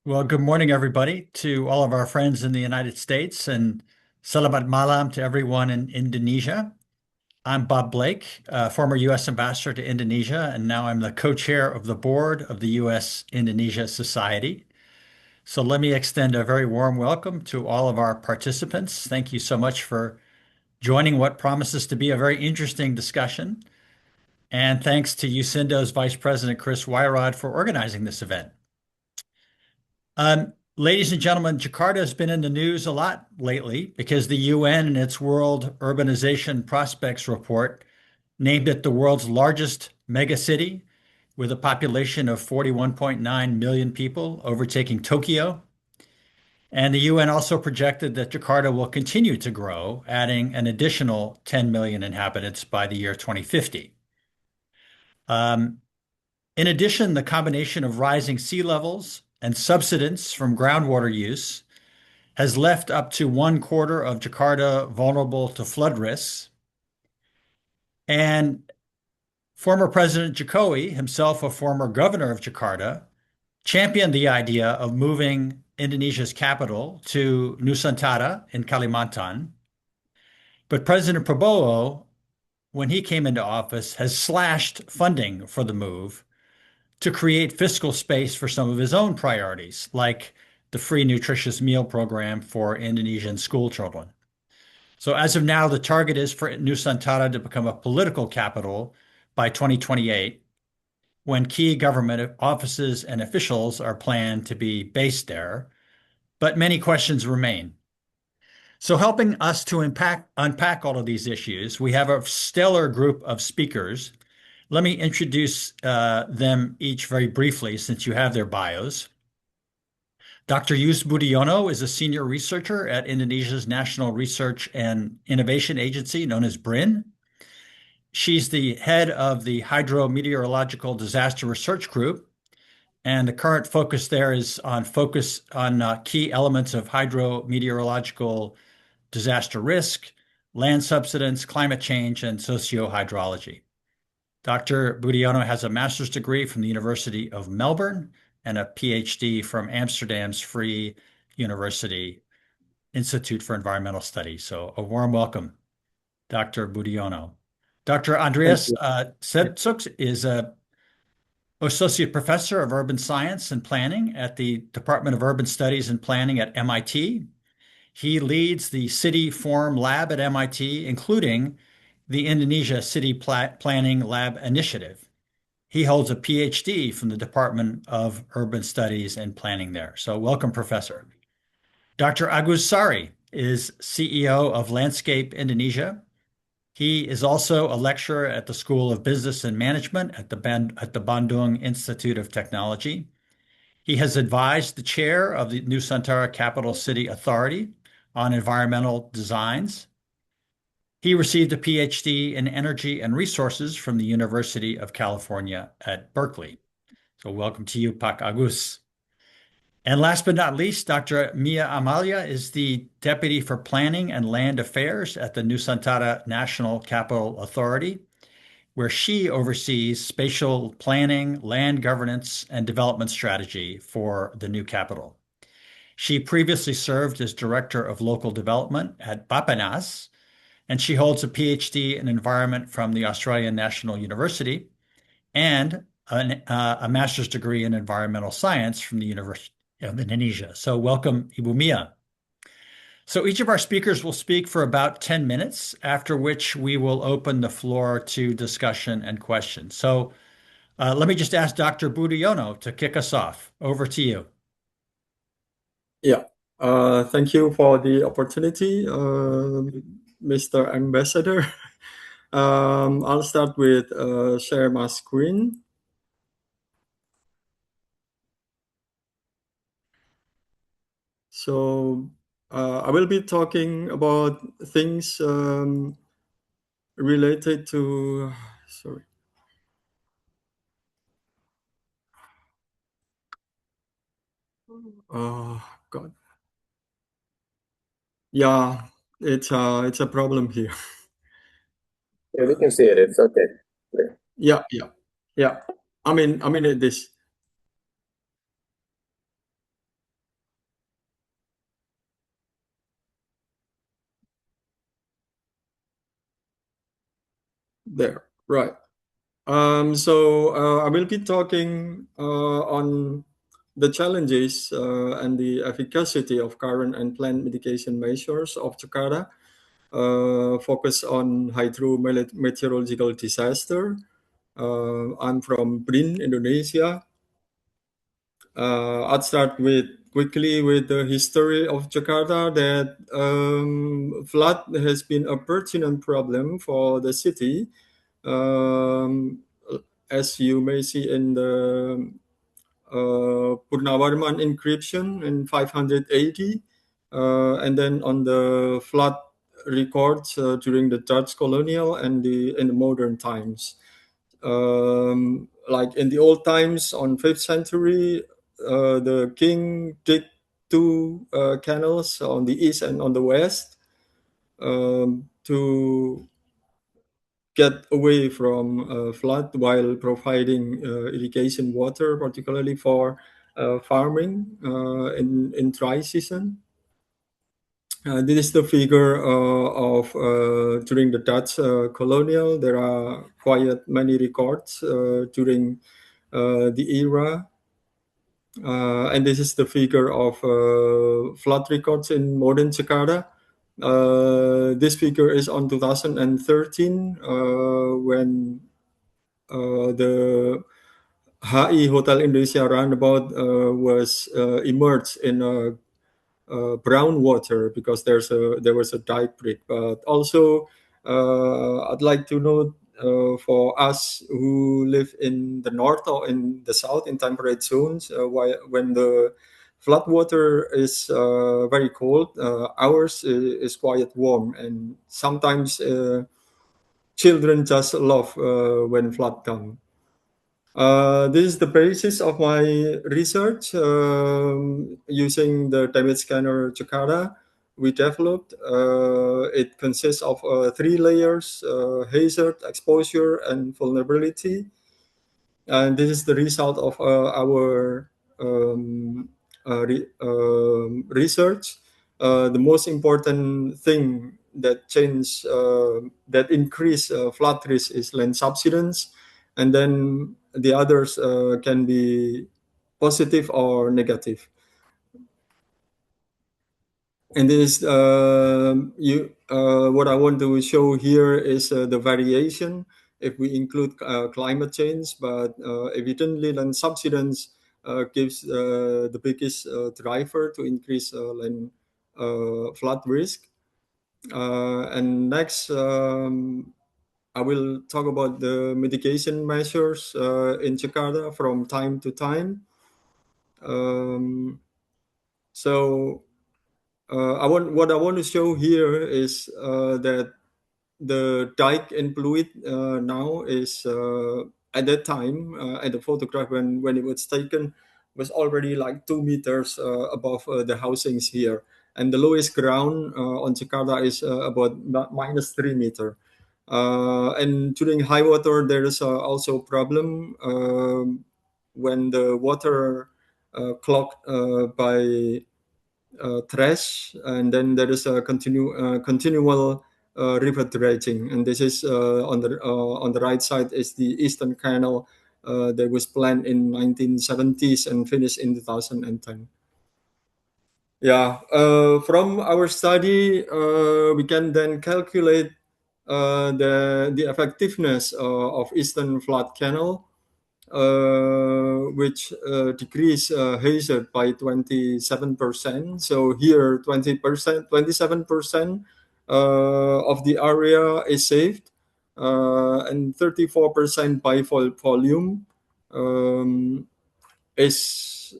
Well, good morning, everybody, to all of our friends in the United States, and selamat malam to everyone in Indonesia. I'm Bob Blake, former U.S. ambassador to Indonesia, and now I'm the co-chair of the board of the U.S.-Indonesia Society. So let me extend a very warm welcome to all of our participants. Thank you so much for joining what promises to be a very interesting discussion. And thanks to USINDO's Vice President Chris Wyrod for organizing this event. Ladies and gentlemen, Jakarta has been in the news a lot lately because the UN in its World Urbanization Prospects Report named it the world's largest megacity with a population of 41.9 million people, overtaking Tokyo. And the UN also projected that Jakarta will continue to grow, adding an additional 10 million inhabitants by the year 2050. Um, in addition, the combination of rising sea levels and subsidence from groundwater use has left up to 1/4 of Jakarta vulnerable to flood risks. And former President Jokowi, himself a former governor of Jakarta, championed the idea of moving Indonesia's capital to Nusantara in Kalimantan. But President Prabowo, when he came into office, has slashed funding for the move to create fiscal space for some of his own priorities, like the free nutritious meal program for Indonesian school children. So as of now, the target is for Nusantara to become a political capital by 2028, when key government offices and officials are planned to be based there. But many questions remain. So helping us to unpack all of these issues, we have a stellar group of speakers. Let me introduce them each very briefly since you have their bios. Dr. Yus Budiono is a senior researcher at Indonesia's National Research and Innovation Agency, known as BRIN. She's the head of the Hydrometeorological Disaster Research Group, and the current focus there is on key elements of hydrometeorological disaster risk, land subsidence, climate change, and socio-hydrology. Dr. Budiono has a master's degree from the University of Melbourne and a PhD from Amsterdam's Free University Institute for Environmental Studies. So a warm welcome, Dr. Budiono. Dr. Thank Andreas you. Sebsuk is a associate professor of urban science and planning at the Department of Urban Studies and Planning at MIT. He leads the City Forum Lab at MIT, including the Indonesia City Planning Lab Initiative. He holds a PhD from the Department of Urban Studies and Planning there. So welcome, Professor. Dr. Agus Sari is CEO of Landscape Indonesia. He is also a lecturer at the School of Business and Management at the Bandung Institute of Technology. He has advised the chair of the Nusantara Capital City Authority on environmental designs. He received a PhD in energy and resources from the University of California at Berkeley. So welcome to you, Pak Agus. And last but not least, Dr. Mia Amalia is the Deputy for Planning and Land Affairs at the Nusantara National Capital Authority, where she oversees spatial planning, land governance, and development strategy for the new capital. She previously served as Director of Local Development at Bappenas, and she holds a PhD in environment from the Australian National University and a master's degree in environmental science from the University of Indonesia. So welcome, Ibu Mia. So each of our speakers will speak for about 10 minutes, after which we will open the floor to discussion and questions. So let me just ask Dr. Budiono to kick us off. Over to you. Yeah. Thank you for the opportunity, Mr. Ambassador. I'll start with share my screen. So I will be talking about things related to, sorry. Oh, God. Yeah, it's a problem here. Yeah, we can see it. It's okay. Yeah. I mean, this. there, right. I will be talking on the challenges and the efficacy of current and planned mitigation measures of Jakarta, focus on hydrometeorological disaster. I'm from BRIN, Indonesia. I'll start quickly with the history of Jakarta. That flood has been a pertinent problem for the city, um, as you may see in the Purnawarman inscription in 580, and then on the flood records during the Dutch colonial and in the modern times. Like in the old times, on 5th century, the king did two canals on the east and on the west to get away from flood while providing irrigation water, particularly for farming in dry season. This is the figure of during the Dutch colonial. There are quite many records during the era. And this is the figure of flood records in modern Jakarta. This figure is on 2013 when the HI Hotel Indonesia roundabout was emerged in brown water because there was a dike break. But also, I'd like to note for us who live in the north or in the south in temperate zones, when the flood water is very cold, ours is quite warm, and sometimes children just love when flood come. This is the basis of my research using the damage scanner Jakarta we developed. It consists of three layers: hazard, exposure, and vulnerability. And this is the result of our research. The most important thing that increase flood risk is land subsidence, and then the others can be positive or negative. And this what I want to show here is the variation if we include climate change, but evidently land subsidence gives the biggest driver to increase land flood risk. And next, I will talk about the mitigation measures in Jakarta from time to time. So what I want to show here is that the dike in Pluit now is at that time at the photograph when it was taken was already like 2 meters above the housings here, and the lowest ground on Jakarta is about minus 3 meter. And during high water, there is also a problem when the water clogged by trash, and then there is a continual river dredging. And this is on the right side is the Eastern Canal that was planned in 1970s and finished in 2010. Yeah, from our study, we can then calculate the effectiveness of Eastern Flood Canal, which decrease hazard by 27%. So here, 20%, 27% of the area is saved, and 34% by volume is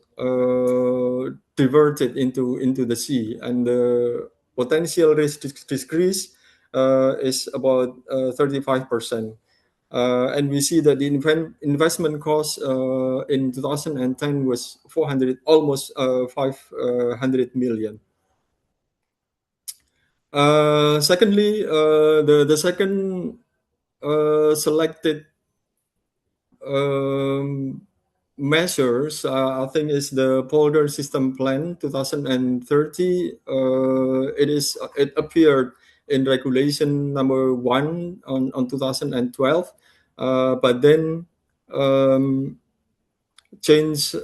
diverted into the sea, and the potential risk decrease is about 35%. And we see that the investment cost in 2010 was 400, almost 500 million. Secondly, the second selected measures, I think, is the polder system plan 2030. It appeared in regulation number 1 on 2012, but then changed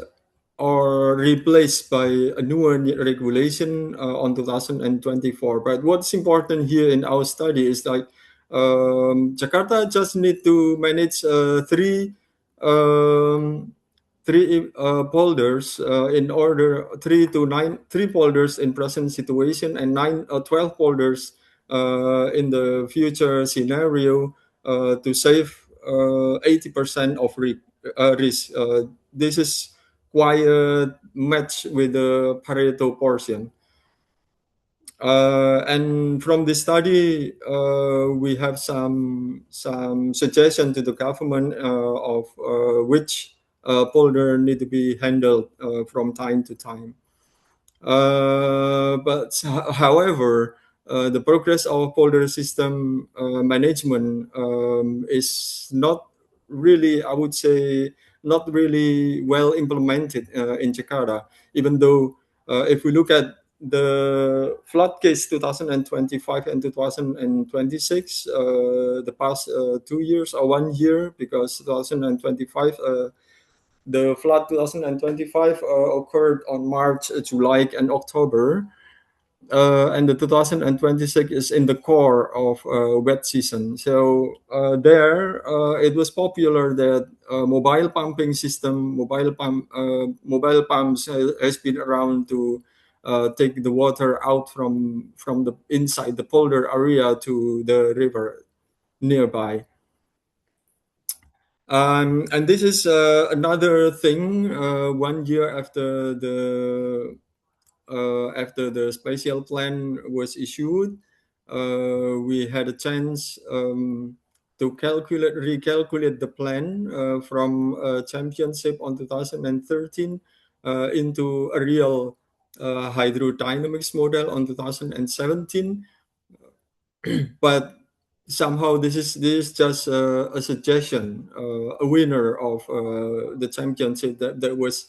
or replaced by a newer regulation on 2024. But what's important here in our study is like Jakarta just need to manage three polders in order 3 polders in present situation and 12 polders in the future scenario to save 80% of risk. This is quite a match with the Pareto portion. And from this study, we have some suggestion to the government of which polder need to be handled from time to time. But however, the progress of polder system management is not really, I would say, not really well implemented in Jakarta. Even though if we look at the flood case 2025 and 2026, the past 2 years or 1 year, because 2025 the flood 2025 occurred on March, July, and October. And the 2026 is in the core of wet season. So there, it was popular that mobile pumping system, mobile pumps has been around to take the water out from the inside the polder area to the river nearby. And this is another thing. 1 year after the spatial plan was issued, we had a chance to recalculate the plan from a championship on 2013 into a real hydrodynamics model on 2017. But somehow this is just a suggestion, a winner of the championship that was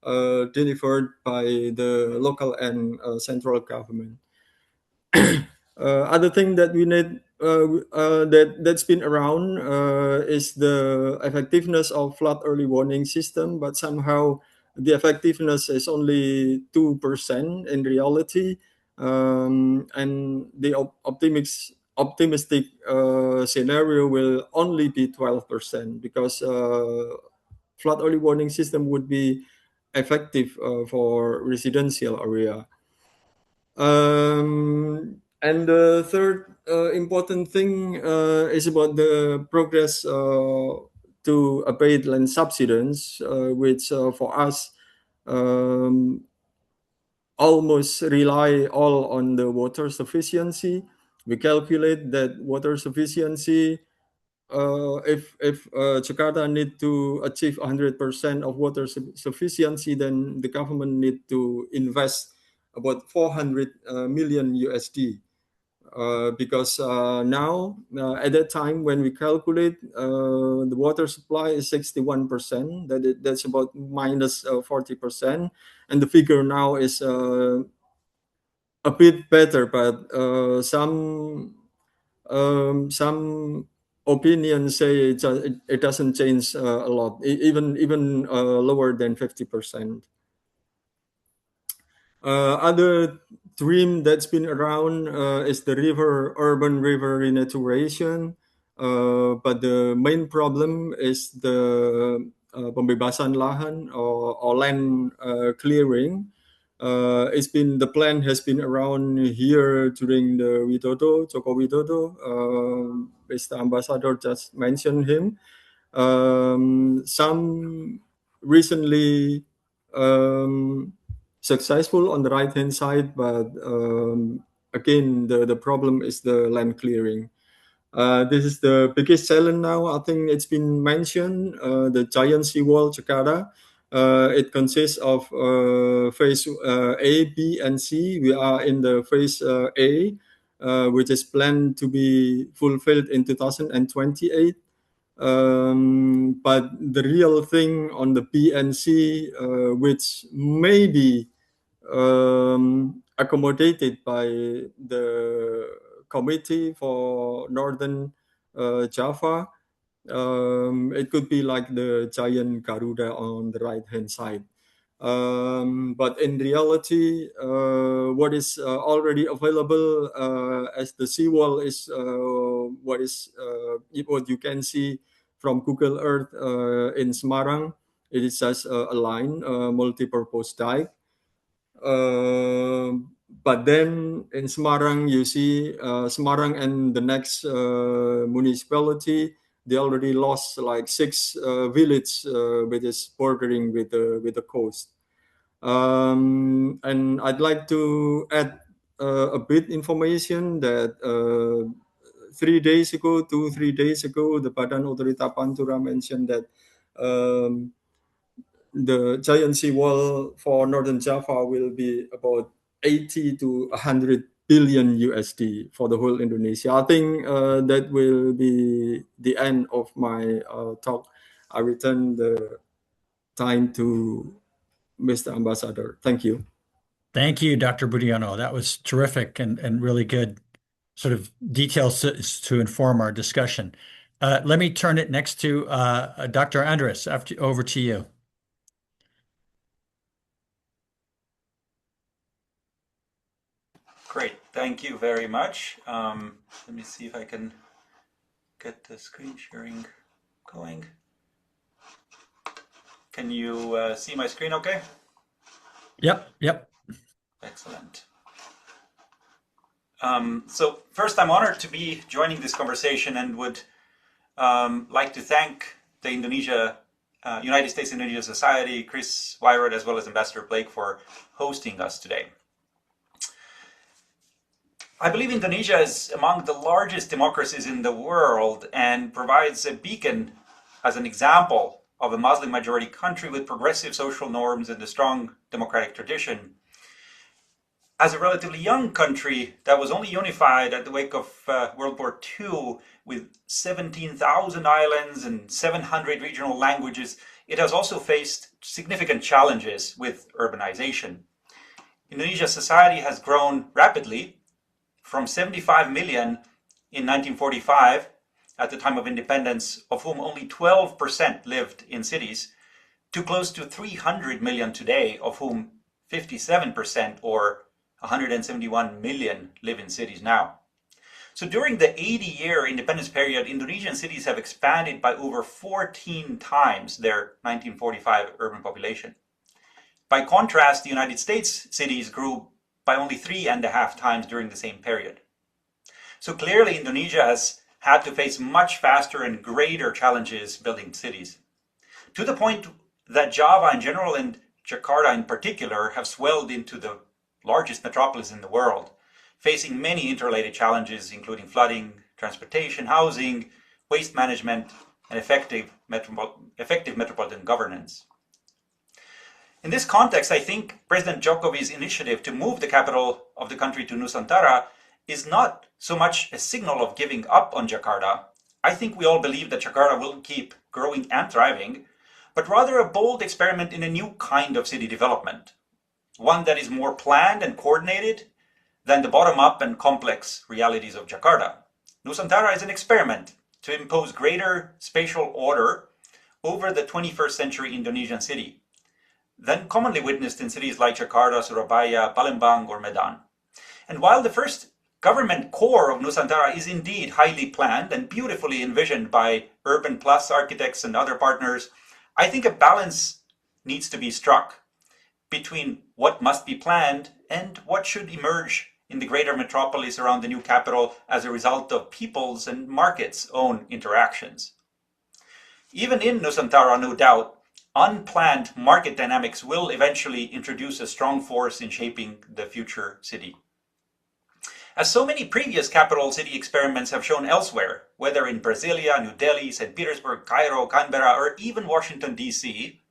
delivered by the local and central government. Other thing that we need that's been around is the effectiveness of flood early warning system, but somehow the effectiveness is only 2% in reality, and the optimistic scenario will only be 12% because flood early warning system would be effective for residential area. And the third important thing is about the progress to abate land subsidence, which for us almost rely all on the water sufficiency. We calculate that water sufficiency, if Jakarta need to achieve 100% of water sufficiency, then the government need to invest about 400 million USD. Because now, at that time, when we calculate, the water supply is 61%. That's about minus 40%, and the figure now is a bit better, but some opinions say it doesn't change a lot, even lower than 50%. Other dream that's been around is the urban river renaturation, but the main problem is the pembebasan lahan or land clearing. The plan has been around here during the Joko Widodo. Mr. Ambassador just mentioned him. Some recently successful on the right hand side, but again the problem is the land clearing. This is the biggest challenge now. I think it's been mentioned, the giant seawall Jakarta. It consists of phase A, B, and C. We are in the phase A, which is planned to be fulfilled in 2028. But the real thing on the B and C, which may be accommodated by the committee for Northern Java. It could be like the giant Garuda on the right-hand side. But in reality, what is already available as the seawall is what you can see from Google Earth in Semarang. It is just a line, multi-purpose dike. But then in Semarang, you see Semarang and the next municipality, they already lost like 6 villages, which is bordering with the coast. And I'd like to add a bit information that 3 days ago, 2-3 days ago, the Badan Otorita Pantura mentioned that the giant seawall for Northern Java will be about 80 to 100 billion USD for the whole Indonesia. I think that will be the end of my talk. I return the time to Mr. Ambassador. Thank you. Thank you, Dr. Budiono. That was terrific and really good sort of details to inform our discussion. Let me turn it next to Dr. Andres. Over to you. Great, thank you very much. Let me see if I can get the screen sharing going. Can you see my screen okay? Yep. Excellent. So first, I'm honored to be joining this conversation and would like to thank the United States-Indonesia Society, Chris Wyrod, as well as Ambassador Blake for hosting us today. I believe Indonesia is among the largest democracies in the world and provides a beacon as an example of a Muslim majority country with progressive social norms and a strong democratic tradition. As a relatively young country that was only unified at the wake of World War II with 17,000 islands and 700 regional languages, it has also faced significant challenges with urbanization. Indonesia's society has grown rapidly from 75 million in 1945, at the time of independence, of whom only 12% lived in cities, to close to 300 million today, of whom 57% or 171 million live in cities now. So during the 80-year independence period, Indonesian cities have expanded by over 14 times their 1945 urban population. By contrast, the United States cities grew by only 3.5 times during the same period. So clearly Indonesia has had to face much faster and greater challenges building cities, to the point that Java in general and Jakarta in particular have swelled into the largest metropolis in the world, facing many interrelated challenges including flooding, transportation, housing, waste management, and effective metropolitan governance. In this context, I think President Jokowi's initiative to move the capital of the country to Nusantara is not so much a signal of giving up on Jakarta. I think we all believe that Jakarta will keep growing and thriving, but rather a bold experiment in a new kind of city development, one that is more planned and coordinated than the bottom-up and complex realities of Jakarta. Nusantara is an experiment to impose greater spatial order over the 21st century Indonesian city than commonly witnessed in cities like Jakarta, Surabaya, Palembang, or Medan. And while the first government core of Nusantara is indeed highly planned and beautifully envisioned by Urban Plus architects and other partners, I think a balance needs to be struck between what must be planned and what should emerge in the greater metropolis around the new capital as a result of people's and markets' own interactions. Even in Nusantara, no doubt, unplanned market dynamics will eventually introduce a strong force in shaping the future city. As so many previous capital city experiments have shown elsewhere, whether in Brasilia, New Delhi, St. Petersburg, Cairo, Canberra, or even Washington, D.C.,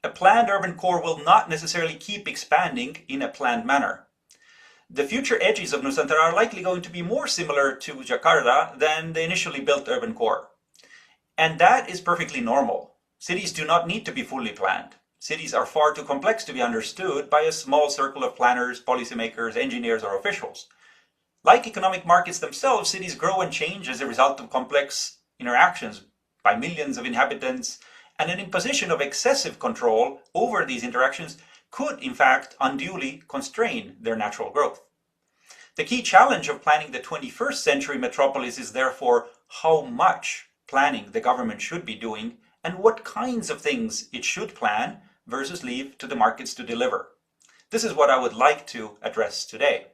a planned urban core will not necessarily keep expanding in a planned manner. The future edges of Nusantara are likely going to be more similar to Jakarta than the initially built urban core. And that is perfectly normal. Cities do not need to be fully planned. Cities are far too complex to be understood by a small circle of planners, policymakers, engineers, or officials. Like economic markets themselves, cities grow and change as a result of complex interactions by millions of inhabitants, and an imposition of excessive control over these interactions could, in fact, unduly constrain their natural growth. The key challenge of planning the 21st century metropolis is therefore how much planning the government should be doing and what kinds of things it should plan versus leave to the markets to deliver. This is what I would like to address today.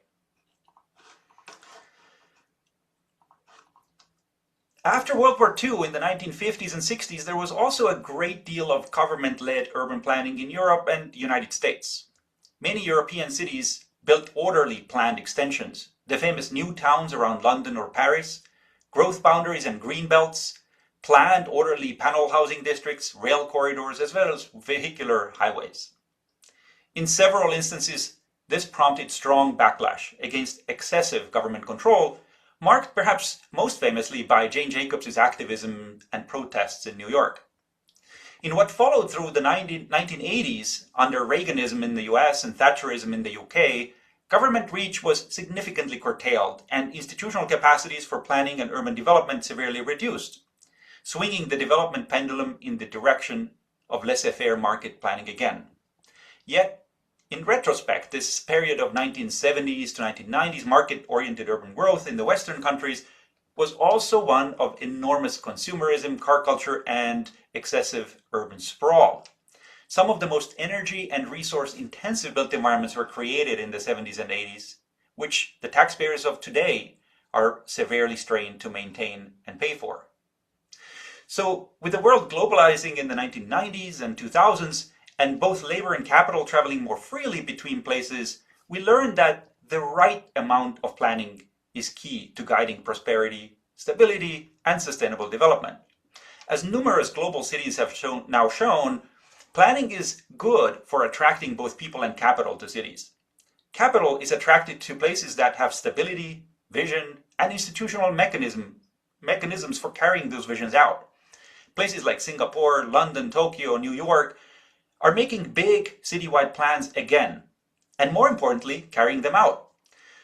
After World War II in the 1950s and 60s, there was also a great deal of government-led urban planning in Europe and the United States. Many European cities built orderly planned extensions, the famous new towns around London or Paris, growth boundaries and green belts, planned orderly panel housing districts, rail corridors, as well as vehicular highways. In several instances, this prompted strong backlash against excessive government control, marked perhaps most famously by Jane Jacobs' activism and protests in New York. In what followed through the 1980s, under Reaganism in the US and Thatcherism in the UK, government reach was significantly curtailed and institutional capacities for planning and urban development severely reduced, swinging the development pendulum in the direction of laissez-faire market planning again. Yet, in retrospect, this period of 1970s to 1990s market-oriented urban growth in the Western countries was also one of enormous consumerism, car culture, and excessive urban sprawl. Some of the most energy and resource-intensive built environments were created in the 70s and 80s, which the taxpayers of today are severely strained to maintain and pay for. So, with the world globalizing in the 1990s and 2000s, and both labor and capital traveling more freely between places, we learned that the right amount of planning is key to guiding prosperity, stability, and sustainable development. As numerous global cities have now shown, planning is good for attracting both people and capital to cities. Capital is attracted to places that have stability, vision, and institutional mechanisms for carrying those visions out. Places like Singapore, London, Tokyo, New York are making big citywide plans again, and more importantly, carrying them out.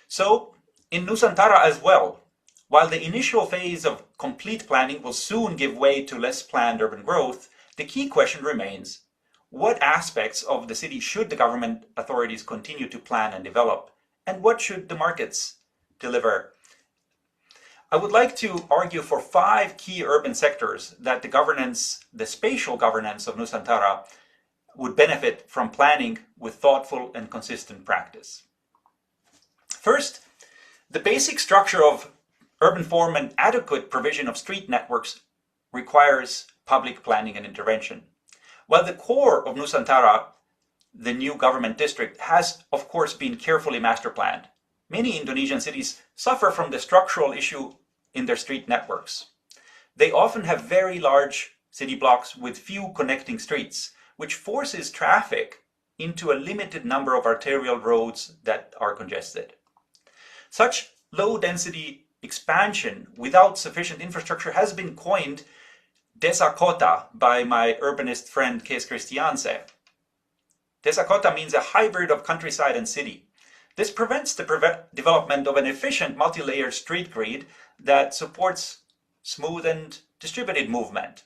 So, in Nusantara as well, while the initial phase of complete planning will soon give way to less planned urban growth, the key question remains: what aspects of the city should the government authorities continue to plan and develop, and what should the markets deliver? I would like to argue for 5 key urban sectors that the spatial governance of Nusantara would benefit from planning with thoughtful and consistent practice. First, the basic structure of urban form and adequate provision of street networks requires public planning and intervention. While the core of Nusantara, the new government district, has of course been carefully master planned, many Indonesian cities suffer from the structural issue in their street networks. They often have very large city blocks with few connecting streets, which forces traffic into a limited number of arterial roads that are congested. Such low-density expansion without sufficient infrastructure has been coined Desa Kota by my urbanist friend Kees Christianse. Desa Kota means a hybrid of countryside and city. This prevents the development of an efficient multi-layered street grid that supports smooth and distributed movement.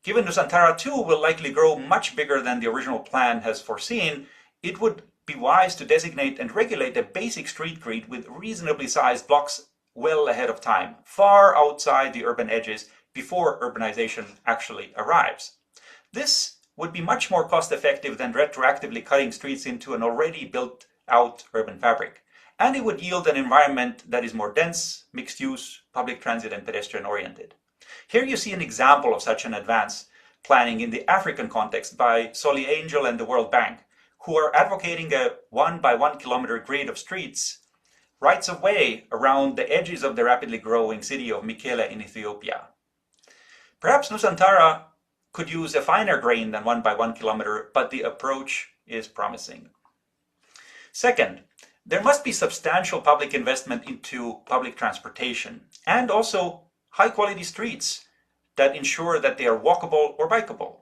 Given Nusantara too will likely grow much bigger than the original plan has foreseen, it would be wise to designate and regulate a basic street grid with reasonably sized blocks well ahead of time, far outside the urban edges before urbanization actually arrives. This would be much more cost effective than retroactively cutting streets into an already built out urban fabric. And it would yield an environment that is more dense, mixed use, public transit and pedestrian oriented. Here you see an example of such an advanced planning in the African context by Solly Angel and the World Bank, who are advocating a 1 by 1 kilometer grid of streets, rights of way around the edges of the rapidly growing city of Mekelle in Ethiopia. Perhaps Nusantara could use a finer grain than 1 by 1 kilometer, but the approach is promising. Second, there must be substantial public investment into public transportation and also high-quality streets that ensure that they are walkable or bikeable.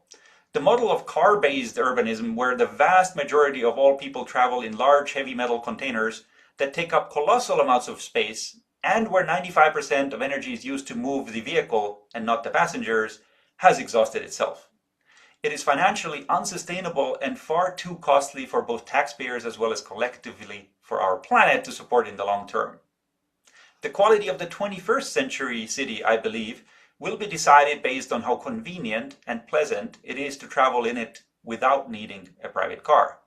The model of car-based urbanism, where the vast majority of all people travel in large heavy metal containers, that take up colossal amounts of space and where 95% of energy is used to move the vehicle and not the passengers, has exhausted itself. It is financially unsustainable and far too costly for both taxpayers as well as collectively for our planet to support in the long term. The quality of the 21st century city, I believe, will be decided based on how convenient and pleasant it is to travel in it without needing a private car.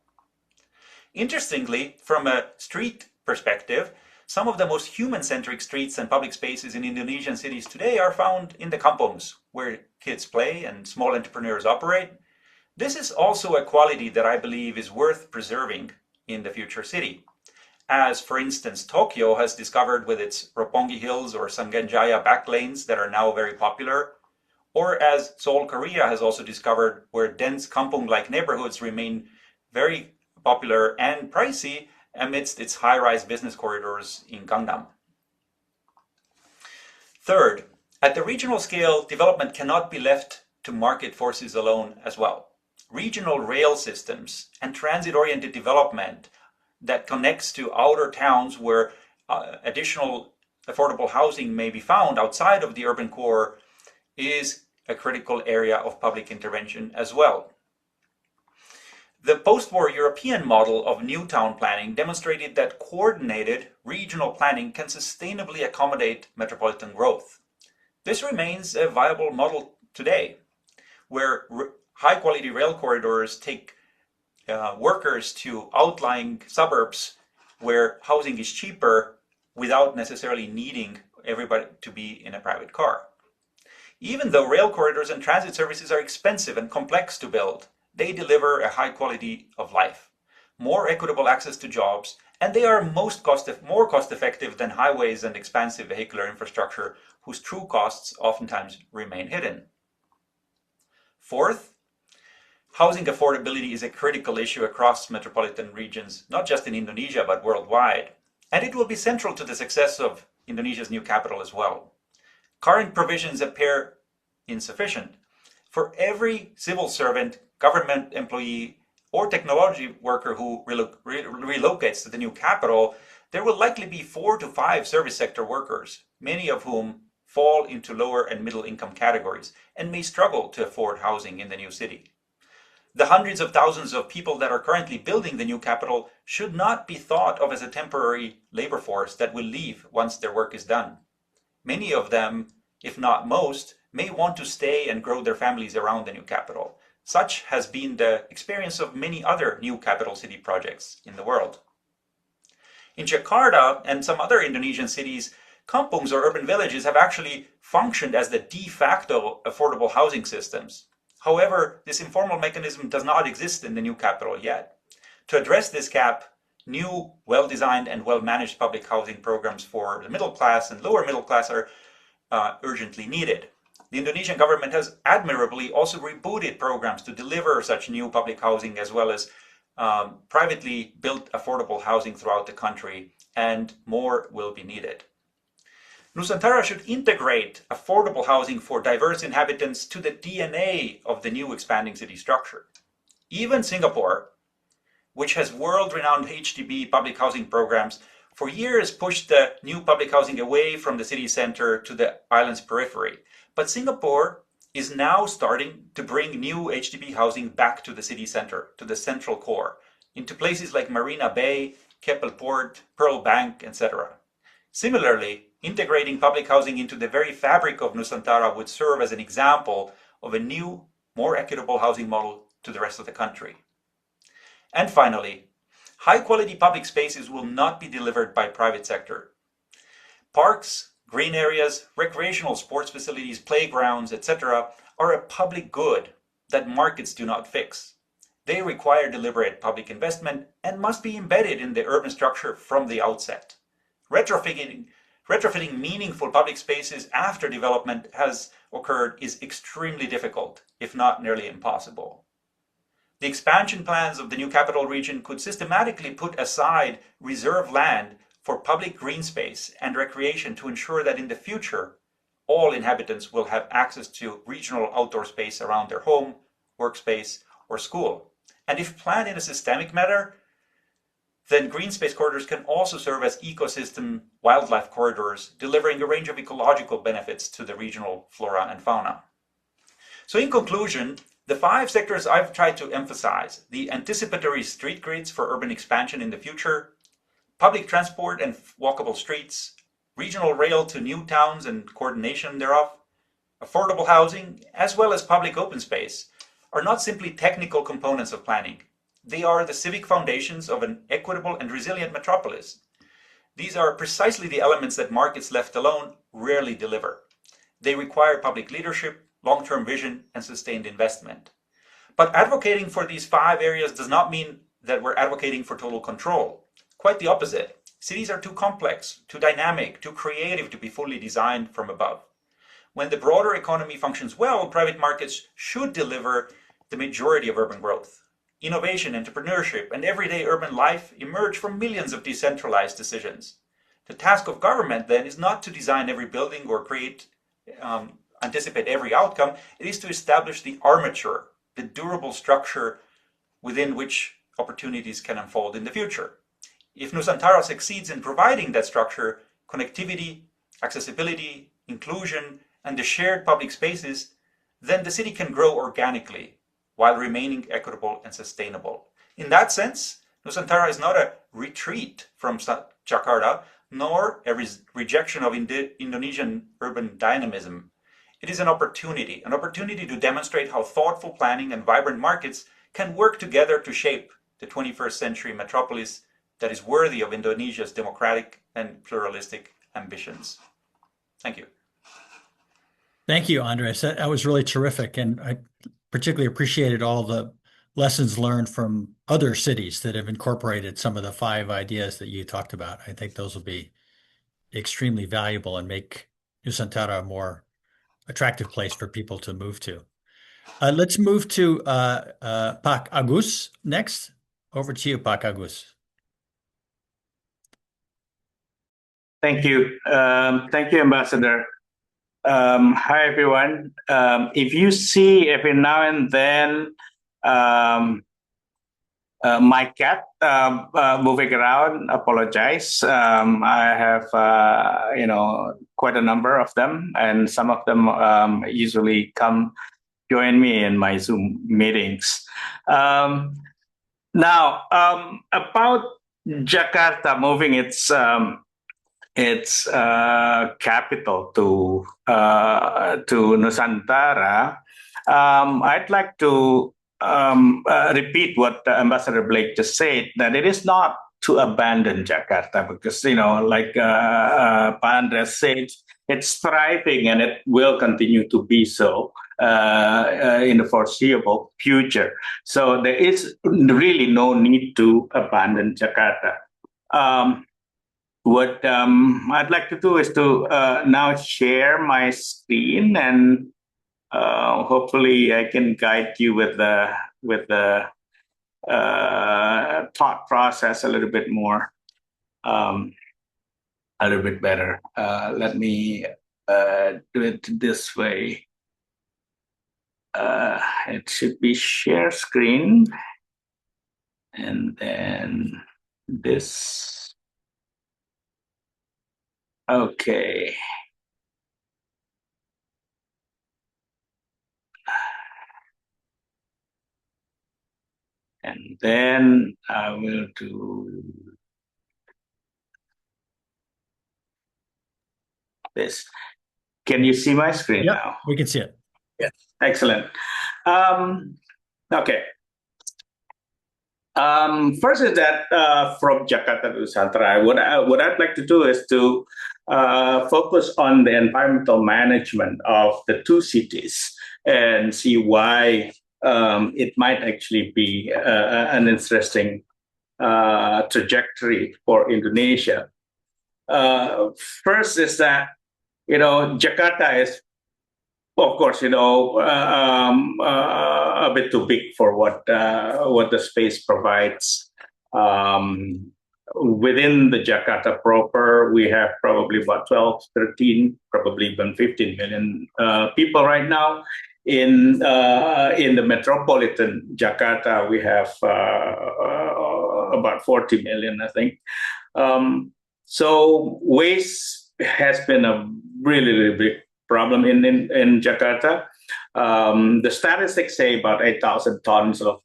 Interestingly, from a street perspective, some of the most human-centric streets and public spaces in Indonesian cities today are found in the kampungs, where kids play and small entrepreneurs operate. This is also a quality that I believe is worth preserving in the future city. As, for instance, Tokyo has discovered with its Roppongi Hills or Sangenjaya backlanes that are now very popular, or as Seoul, Korea has also discovered where dense kampung-like neighborhoods remain very popular and pricey amidst its high-rise business corridors in Gangnam. Third, at the regional scale, development cannot be left to market forces alone as well. Regional rail systems and transit-oriented development that connects to outer towns where additional affordable housing may be found outside of the urban core is a critical area of public intervention as well. The post-war European model of new town planning demonstrated that coordinated regional planning can sustainably accommodate metropolitan growth. This remains a viable model today, where high-quality rail corridors take workers to outlying suburbs where housing is cheaper without necessarily needing everybody to be in a private car. Even though rail corridors and transit services are expensive and complex to build, they deliver a high quality of life, more equitable access to jobs, and they are more cost-effective than highways and expansive vehicular infrastructure whose true costs oftentimes remain hidden. Fourth, housing affordability is a critical issue across metropolitan regions, not just in Indonesia, but worldwide. And it will be central to the success of Indonesia's new capital as well. Current provisions appear insufficient. For every civil servant, government employee, or technology worker who relocates to the new capital, there will likely be 4 to 5 service sector workers, many of whom fall into lower and middle income categories and may struggle to afford housing in the new city. The hundreds of thousands of people that are currently building the new capital should not be thought of as a temporary labor force that will leave once their work is done. Many of them, if not most, may want to stay and grow their families around the new capital. Such has been the experience of many other new capital city projects in the world. In Jakarta and some other Indonesian cities, kampungs or urban villages have actually functioned as the de facto affordable housing systems. However, this informal mechanism does not exist in the new capital yet. To address this gap, new, well-designed and well-managed public housing programs for the middle class and lower middle class are urgently needed. The Indonesian government has admirably also rebooted programs to deliver such new public housing as well as privately built affordable housing throughout the country, and more will be needed. Nusantara should integrate affordable housing for diverse inhabitants to the DNA of the new expanding city structure. Even Singapore, which has world-renowned HDB public housing programs, for years pushed the new public housing away from the city center to the island's periphery. But Singapore is now starting to bring new HDB housing back to the city center, to the central core, into places like Marina Bay, Keppel Port, Pearl Bank, etc. Similarly, integrating public housing into the very fabric of Nusantara would serve as an example of a new, more equitable housing model to the rest of the country. And finally, high-quality public spaces will not be delivered by private sector. Parks, green areas, recreational sports facilities, playgrounds, etc. are a public good that markets do not fix. They require deliberate public investment and must be embedded in the urban structure from the outset. Retrofitting meaningful public spaces after development has occurred is extremely difficult, if not nearly impossible. The expansion plans of the new capital region could systematically put aside reserve land for public green space and recreation to ensure that in the future, all inhabitants will have access to regional outdoor space around their home, workspace, or school. And if planned in a systemic manner, then green space corridors can also serve as ecosystem wildlife corridors, delivering a range of ecological benefits to the regional flora and fauna. So in conclusion, the 5 sectors I've tried to emphasize: the anticipatory street grids for urban expansion in the future, public transport and walkable streets, regional rail to new towns and coordination thereof, affordable housing, as well as public open space, are not simply technical components of planning. They are the civic foundations of an equitable and resilient metropolis. These are precisely the elements that markets left alone rarely deliver. They require public leadership, long-term vision, and sustained investment. But advocating for these 5 areas does not mean that we're advocating for total control. Quite the opposite. Cities are too complex, too dynamic, too creative to be fully designed from above. When the broader economy functions well, private markets should deliver the majority of urban growth. Innovation, entrepreneurship, and everyday urban life emerge from millions of decentralized decisions. The task of government, then, is not to design every building or anticipate every outcome. It is to establish the armature, the durable structure within which opportunities can unfold in the future. If Nusantara succeeds in providing that structure, connectivity, accessibility, inclusion, and the shared public spaces, then the city can grow organically while remaining equitable and sustainable. In that sense, Nusantara is not a retreat from Jakarta, nor a rejection of Indonesian urban dynamism. It is an opportunity to demonstrate how thoughtful planning and vibrant markets can work together to shape the 21st century metropolis that is worthy of Indonesia's democratic and pluralistic ambitions. Thank you. Thank you, Andres. That was really terrific. And I particularly appreciated all the lessons learned from other cities that have incorporated some of the 5 ideas that you talked about. I think those will be extremely valuable and make Nusantara a more attractive place for people to move to. Let's move to Pak Agus next. Over to you, Pak Agus. Thank you. Thank you, Ambassador. Hi, everyone. If you see every now and then my cat moving around, apologize. I have, quite a number of them, and some of them usually come join me in my Zoom meetings. Now, about Jakarta moving its capital to Nusantara, I'd like to repeat what Ambassador Blake just said, that it is not to abandon Jakarta, because, like Pa Andres said, it's thriving and it will continue to be so in the foreseeable future. So there is really no need to abandon Jakarta. What I'd like to do is to now share my screen, and hopefully I can guide you with the thought process a little bit more, a little bit better. Let me do it this way. It should be share screen, and then this. Okay. And then I will do this. Can you see my screen now? We can see it. Yes. Excellent. Okay. First is that from Jakarta to Nusantara, what I'd like to do is to focus on the environmental management of the 2 cities and see why it might actually be an interesting trajectory for Indonesia. First is that, Jakarta is, of course, a bit too big for what the space provides. Within the Jakarta proper, we have probably about 12, 13, probably even 15 million people right now. In the metropolitan Jakarta, we have about 40 million, I think. So waste has been a really, really big problem in Jakarta. The statistics say about 8,000 tons of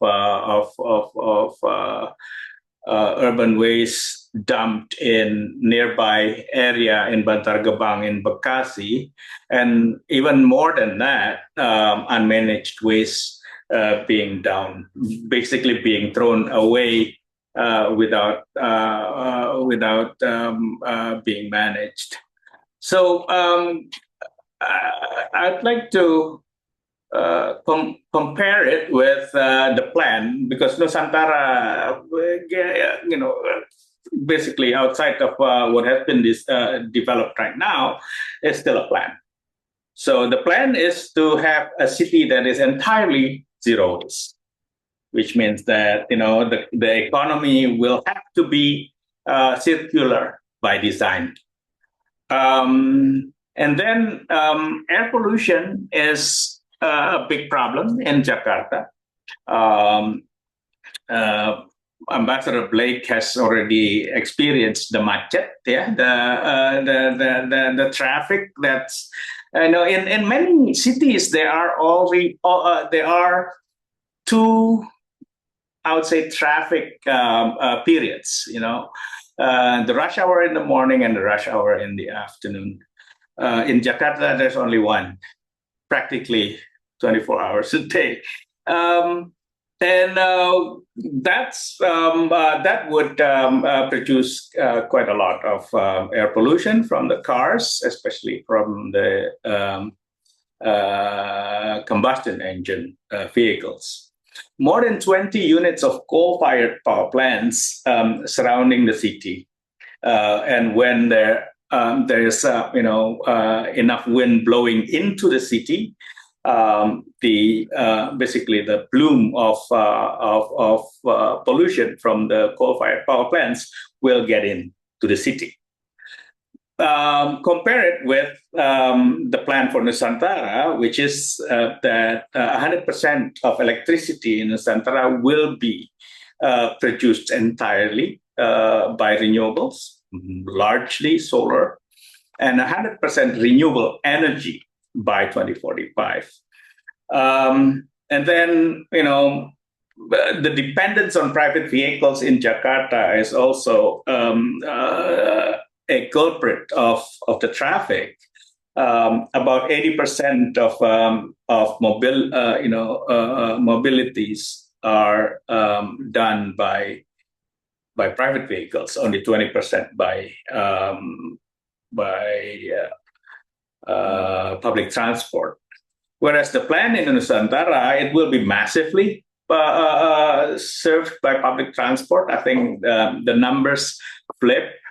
urban waste dumped in nearby area in Bantar Gebang in Bekasi, and even more than that, unmanaged waste being down, basically being thrown away without being managed. So I'd like to compare it with the plan, because Nusantara, basically outside of what has been developed right now, is still a plan. So the plan is to have a city that is entirely zero waste, which means that the economy will have to be circular by design. And then air pollution is a big problem in Jakarta. Ambassador Blake has already experienced the macet, the traffic. That's in many cities there are two, I would say, traffic periods. The rush hour in the morning and the rush hour in the afternoon. In Jakarta, there's only one, practically 24 hours a day. That would produce quite a lot of air pollution from the cars, especially from the combustion engine vehicles. More than 20 units of coal-fired power plants surrounding the city, and when there is enough wind blowing into the city, basically the plume of pollution from the coal-fired power plants will get into the city. Compare it with the plan for Nusantara, which is that 100% of electricity in Nusantara will be produced entirely by renewables, largely solar, and 100% renewable energy by 2045. And then, the dependence on private vehicles in Jakarta is also a culprit of the traffic. About 80% of mobilities are done by private vehicles, only 20% by public transport. Whereas the plan in Nusantara, it will be massively served by public transport. I think the numbers flip.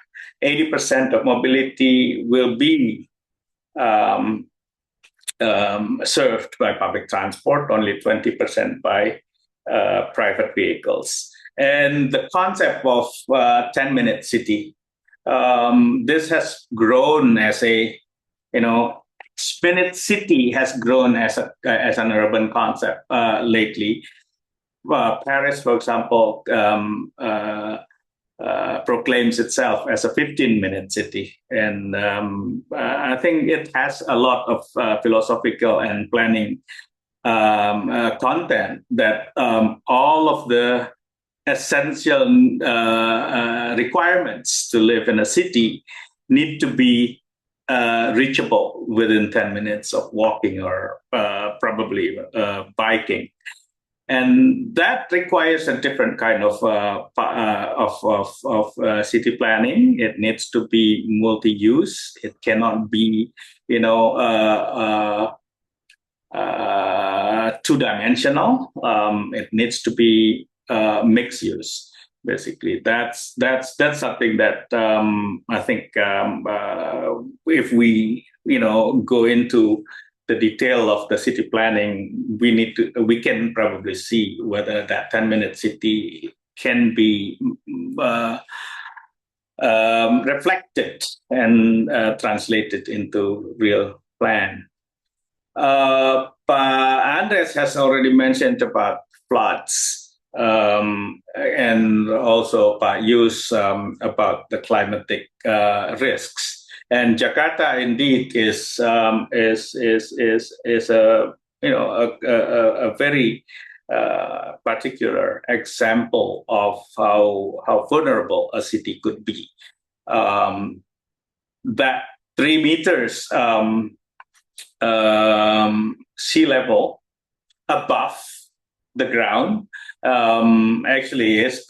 80% of mobility will be served by public transport, only 20% by private vehicles. And the concept of 10-minute city, this has grown as a, Minute City has grown as an urban concept lately. Paris, for example, proclaims itself as a 15-minute city, and I think it has a lot of philosophical and planning content that all of the essential requirements to live in a city need to be reachable within 10 minutes of walking or probably biking. And that requires a different kind of city planning. It needs to be multi-use. It cannot be, two-dimensional. It needs to be mixed use. Basically, that's something that I think if we go into the detail of the city planning, we can probably see whether that 10-minute city can be reflected and translated into real plan. Andres has already mentioned about floods. and also by use about the climatic risks. And Jakarta indeed is a a very particular example of how vulnerable a city could be. That 3 meters sea level above the ground actually is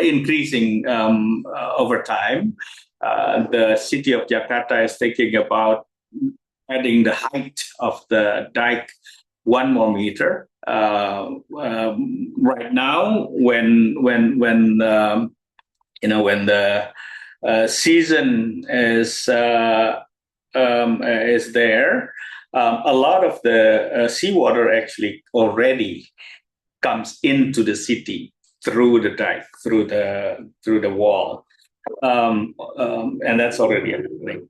increasing over time. The city of Jakarta is thinking about adding the height of the dike 1 more meter. Right now, when the season is there, a lot of the seawater actually already comes into the city through the dike, through the wall, and that's already happening.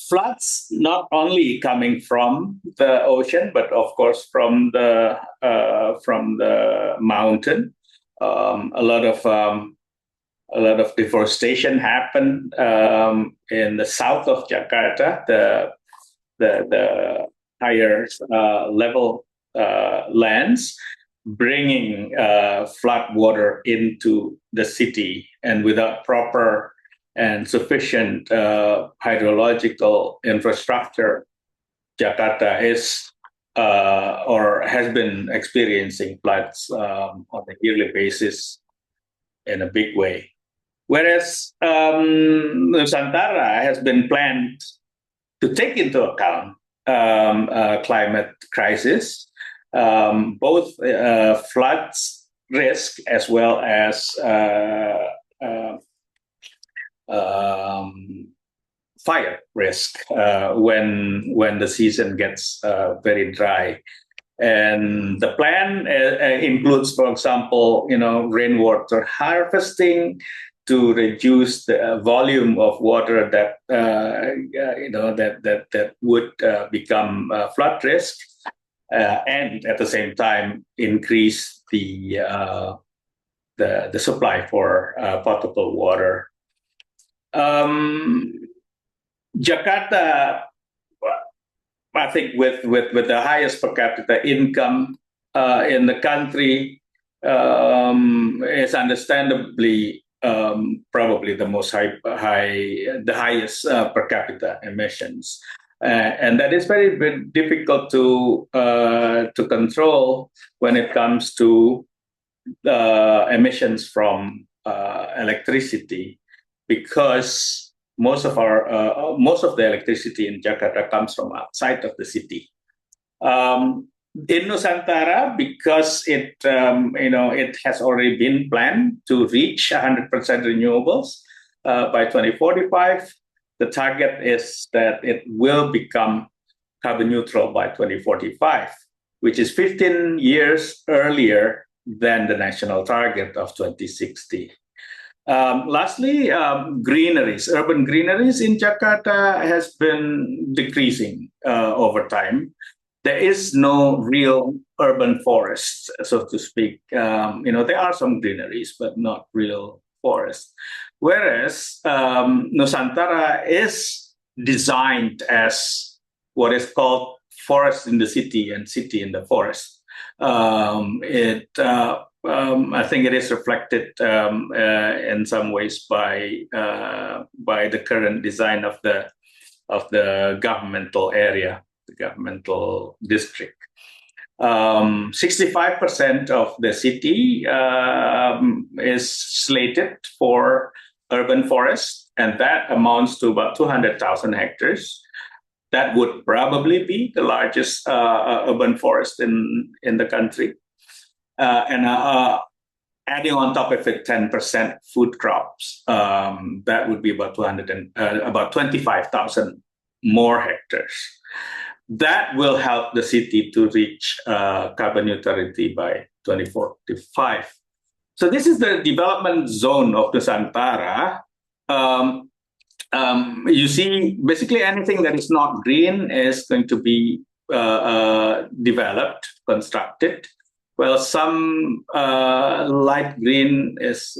Floods not only coming from the ocean, but of course from the mountain. A lot of deforestation happened in the south of Jakarta, the higher level lands, bringing flood water into the city, and without proper and sufficient hydrological infrastructure, Jakarta is or has been experiencing floods on a yearly basis in a big way. Whereas Nusantara has been planned to take into account climate crisis, both floods risk as well as fire risk when the season gets very dry. And the plan includes, for example, rainwater harvesting to reduce the volume of water that that would become flood risk, and at the same time increase the supply for potable water. Jakarta, I think, with the highest per capita income in the country, is understandably probably the highest per capita emissions, and that is very difficult to control when it comes to emissions from electricity, because most of the electricity in Jakarta comes from outside of the city. In Nusantara, because it has already been planned to reach 100% renewables by 2045. The target is that it will become carbon neutral by 2045, which is 15 years earlier than the national target of 2060. Lastly, greeneries. Urban greeneries in Jakarta has been decreasing over time. There is no real urban forest, so to speak. There are some greeneries, but not real forests. Whereas Nusantara is designed as what is called forest in the city and city in the forest. I think it is reflected in some ways by the current design of the governmental area, the governmental district. 65% of the city is slated for urban forest, and that amounts to about 200,000 hectares. That would probably be the largest urban forest in the country. And adding on top of it 10% food crops, that would be about 25,000 more hectares. That will help the city to reach carbon neutrality by 2045. So this is the development zone of Nusantara. You see, basically anything that is not green is going to be developed, constructed. Well, some light green is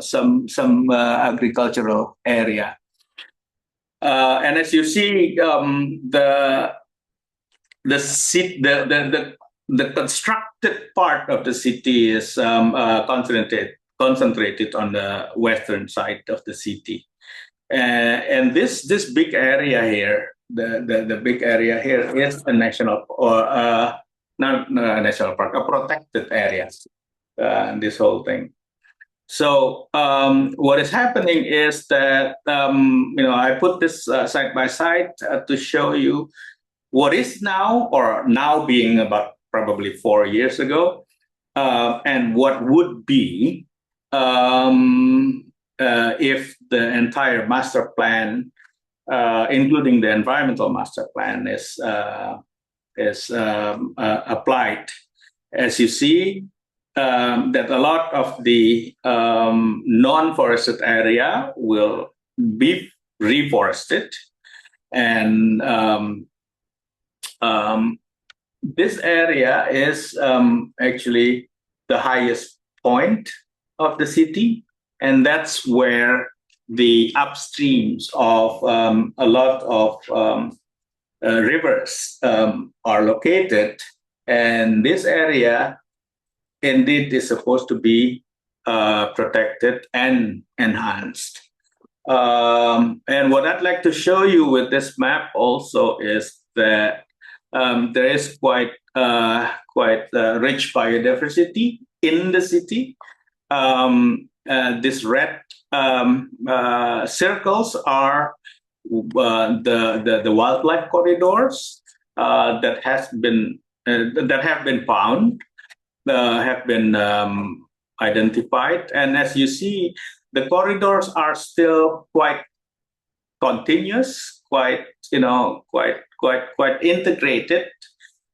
some agricultural area, and as you see, the constructed part of the city is concentrated on the western side of the city, and this big area here, the big area here is a national or not a national park, a protected area. This whole thing. So what is happening is that I put this side by side to show you what is now, or now being about probably 4 years ago, and what would be if the entire master plan, including the environmental master plan, is applied. As you see, that a lot of the non-forested area will be reforested, and this area is actually the highest point of the city, and that's where the upstreams of a lot of rivers are located, and this area indeed is supposed to be protected and enhanced. And what I'd like to show you with this map also is that there is quite rich biodiversity in the city. These red circles are the wildlife corridors that have been found, have been identified, and as you see, the corridors are still quite continuous, quite integrated,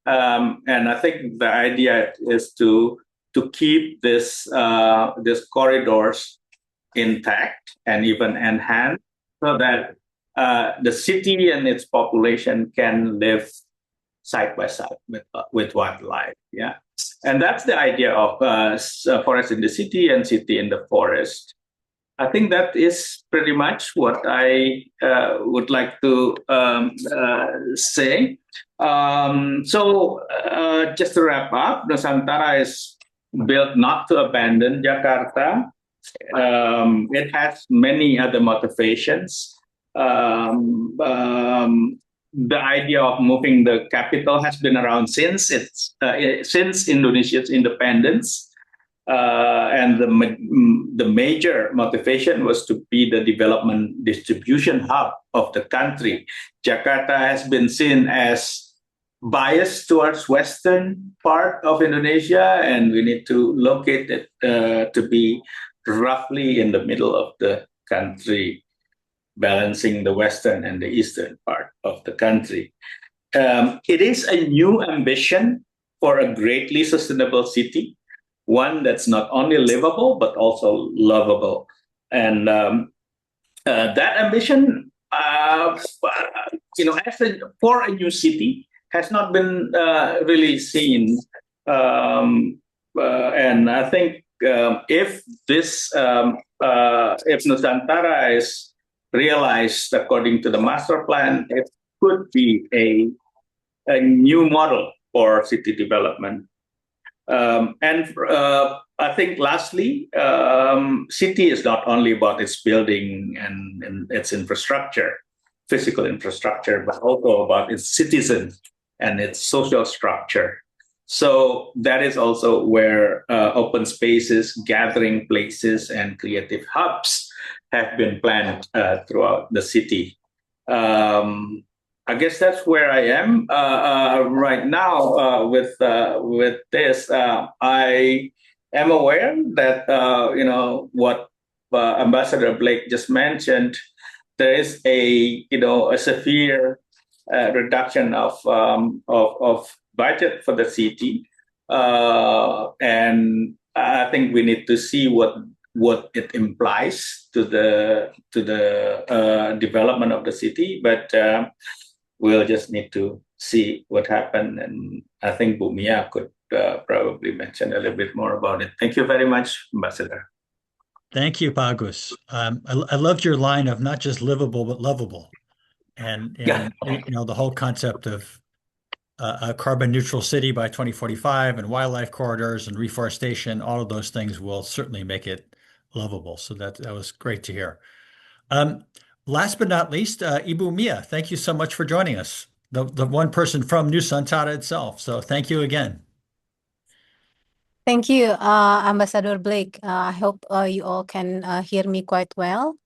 and I think the idea is to keep this corridors intact and even enhanced, so that the city and its population can live side by side with wildlife. Yeah, and that's the idea of forest in the city and city in the forest. I think that is pretty much what I would like to say. So just to wrap up, Nusantara is built not to abandon Jakarta. It has many other motivations. The idea of moving the capital has been around since Indonesia's independence. And the major motivation was to be the development distribution hub of the country. Jakarta has been seen as biased towards western part of Indonesia, and we need to locate it to be roughly in the middle of the country, balancing the western and the eastern part of the country. It is a new ambition for a greatly sustainable city, one that's not only livable but also lovable, and that ambition, for a new city, has not been really seen. And I think if Nusantara is realized according to the master plan, it could be a new model for city development. And I think lastly, city is not only about its building and its infrastructure, physical infrastructure, but also about its citizens and its social structure. So that is also where open spaces, gathering places, and creative hubs have been planned throughout the city. I guess that's where I am right now with this. I am aware that what Ambassador Blake just mentioned. There is a severe reduction of budget for the city, and I think we need to see what it implies to the development of the city. But we'll just need to see what happened. And I think Bumia could probably mention a little bit more about it. Thank you very much, Ambassador. Thank you, Bagus. I loved your line of not just livable but lovable, and Yeah. the whole concept of a carbon neutral city by 2045 and wildlife corridors and reforestation. All of those things will certainly make it lovable. So that was great to hear. Last but not least, Ibu Mia, thank you so much for joining us. The one person from Nusantara itself. So thank you again. Thank you, Ambassador Blake. I hope you all can hear me quite well.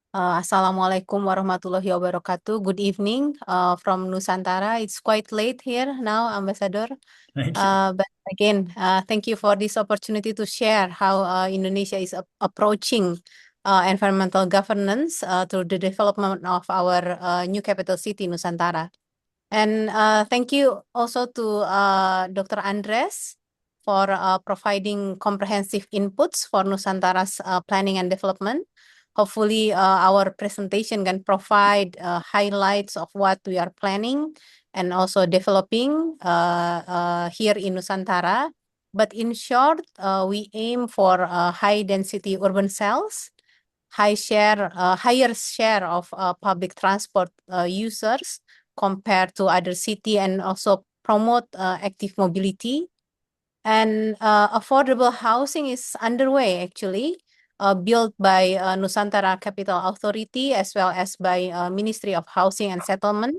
Assalamualaikum warahmatullahi wabarakatuh. Good evening from Nusantara. It's quite late here now, Ambassador. Thank you. But again, thank you for this opportunity to share how Indonesia is approaching environmental governance through the development of our new capital city, Nusantara. And thank you also to Dr. Andres for providing comprehensive inputs for Nusantara's planning and development. Hopefully, our presentation can provide highlights of what we are planning and also developing here in Nusantara. But in short, we aim for high-density urban cells, higher share of public transport users compared to other city, and also promote active mobility. And affordable housing is underway, actually, built by Nusantara Capital Authority as well as by Ministry of Housing and Settlement,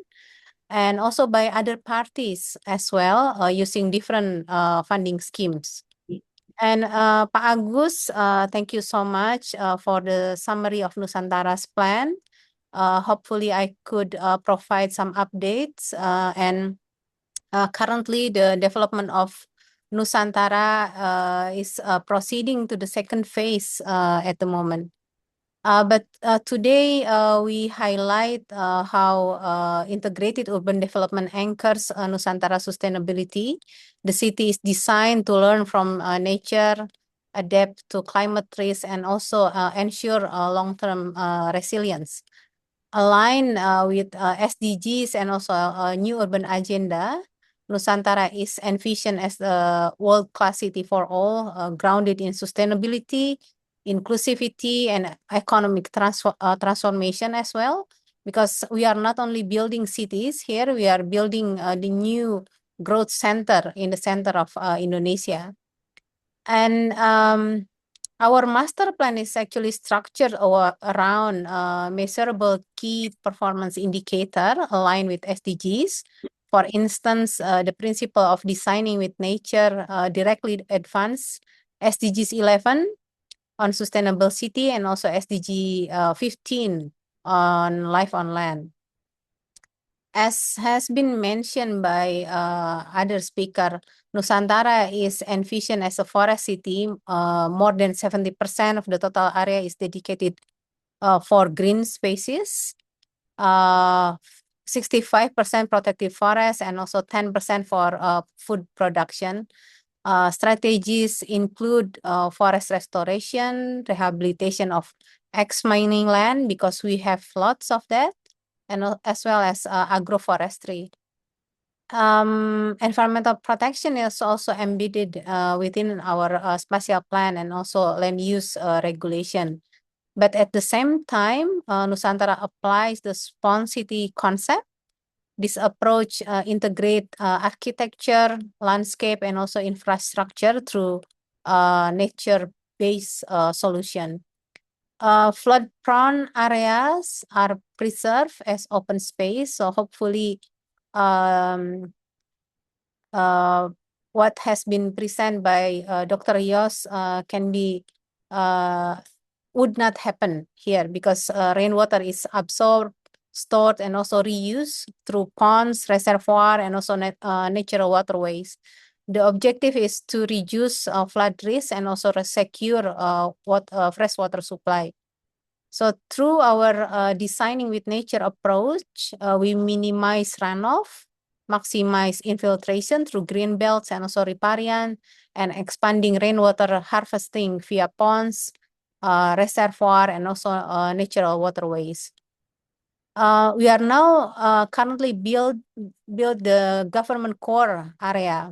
and also by other parties as well, using different funding schemes. And Pak Agus, thank you so much for the summary of Nusantara's plan. Hopefully, I could provide some updates. And currently, the development of Nusantara is proceeding to the second phase at the moment. But today, we highlight how integrated urban development anchors Nusantara sustainability. The city is designed to learn from nature, adapt to climate risks, and also ensure long-term resilience. Aligned with SDGs and also a new urban agenda, Nusantara is envisioned as a world-class city for all, grounded in sustainability, inclusivity, and economic transformation as well. Because we are not only building cities here, we are building the new growth center in the center of Indonesia. And our master plan is actually structured around measurable key performance indicator aligned with SDGs. For instance, the principle of designing with nature directly advance SDGs 11 on sustainable city and also SDG 15 on life on land. As has been mentioned by other speaker, Nusantara is envisioned as a forest city. More than 70% of the total area is dedicated for green spaces, 65% protected forest, and also 10% for food production. Strategies include forest restoration, rehabilitation of ex-mining land, because we have lots of that, and as well as agroforestry. Environmental protection is also embedded within our spatial plan and also land use regulation. But at the same time, Nusantara applies the Spawn City concept. This approach integrate architecture, landscape, and also infrastructure through nature-based solution. Flood-prone areas are preserved as open space. So hopefully, what has been presented by Dr. Yos can be would not happen here, because rainwater is absorbed, stored, and also reused through ponds, reservoir, and also natural waterways. The objective is to reduce flood risk and also secure freshwater supply. So through our designing with nature approach, we minimize runoff, maximize infiltration through green belts and also riparian, and expanding rainwater harvesting via ponds, reservoir, and also natural waterways. We are now currently build the government core area.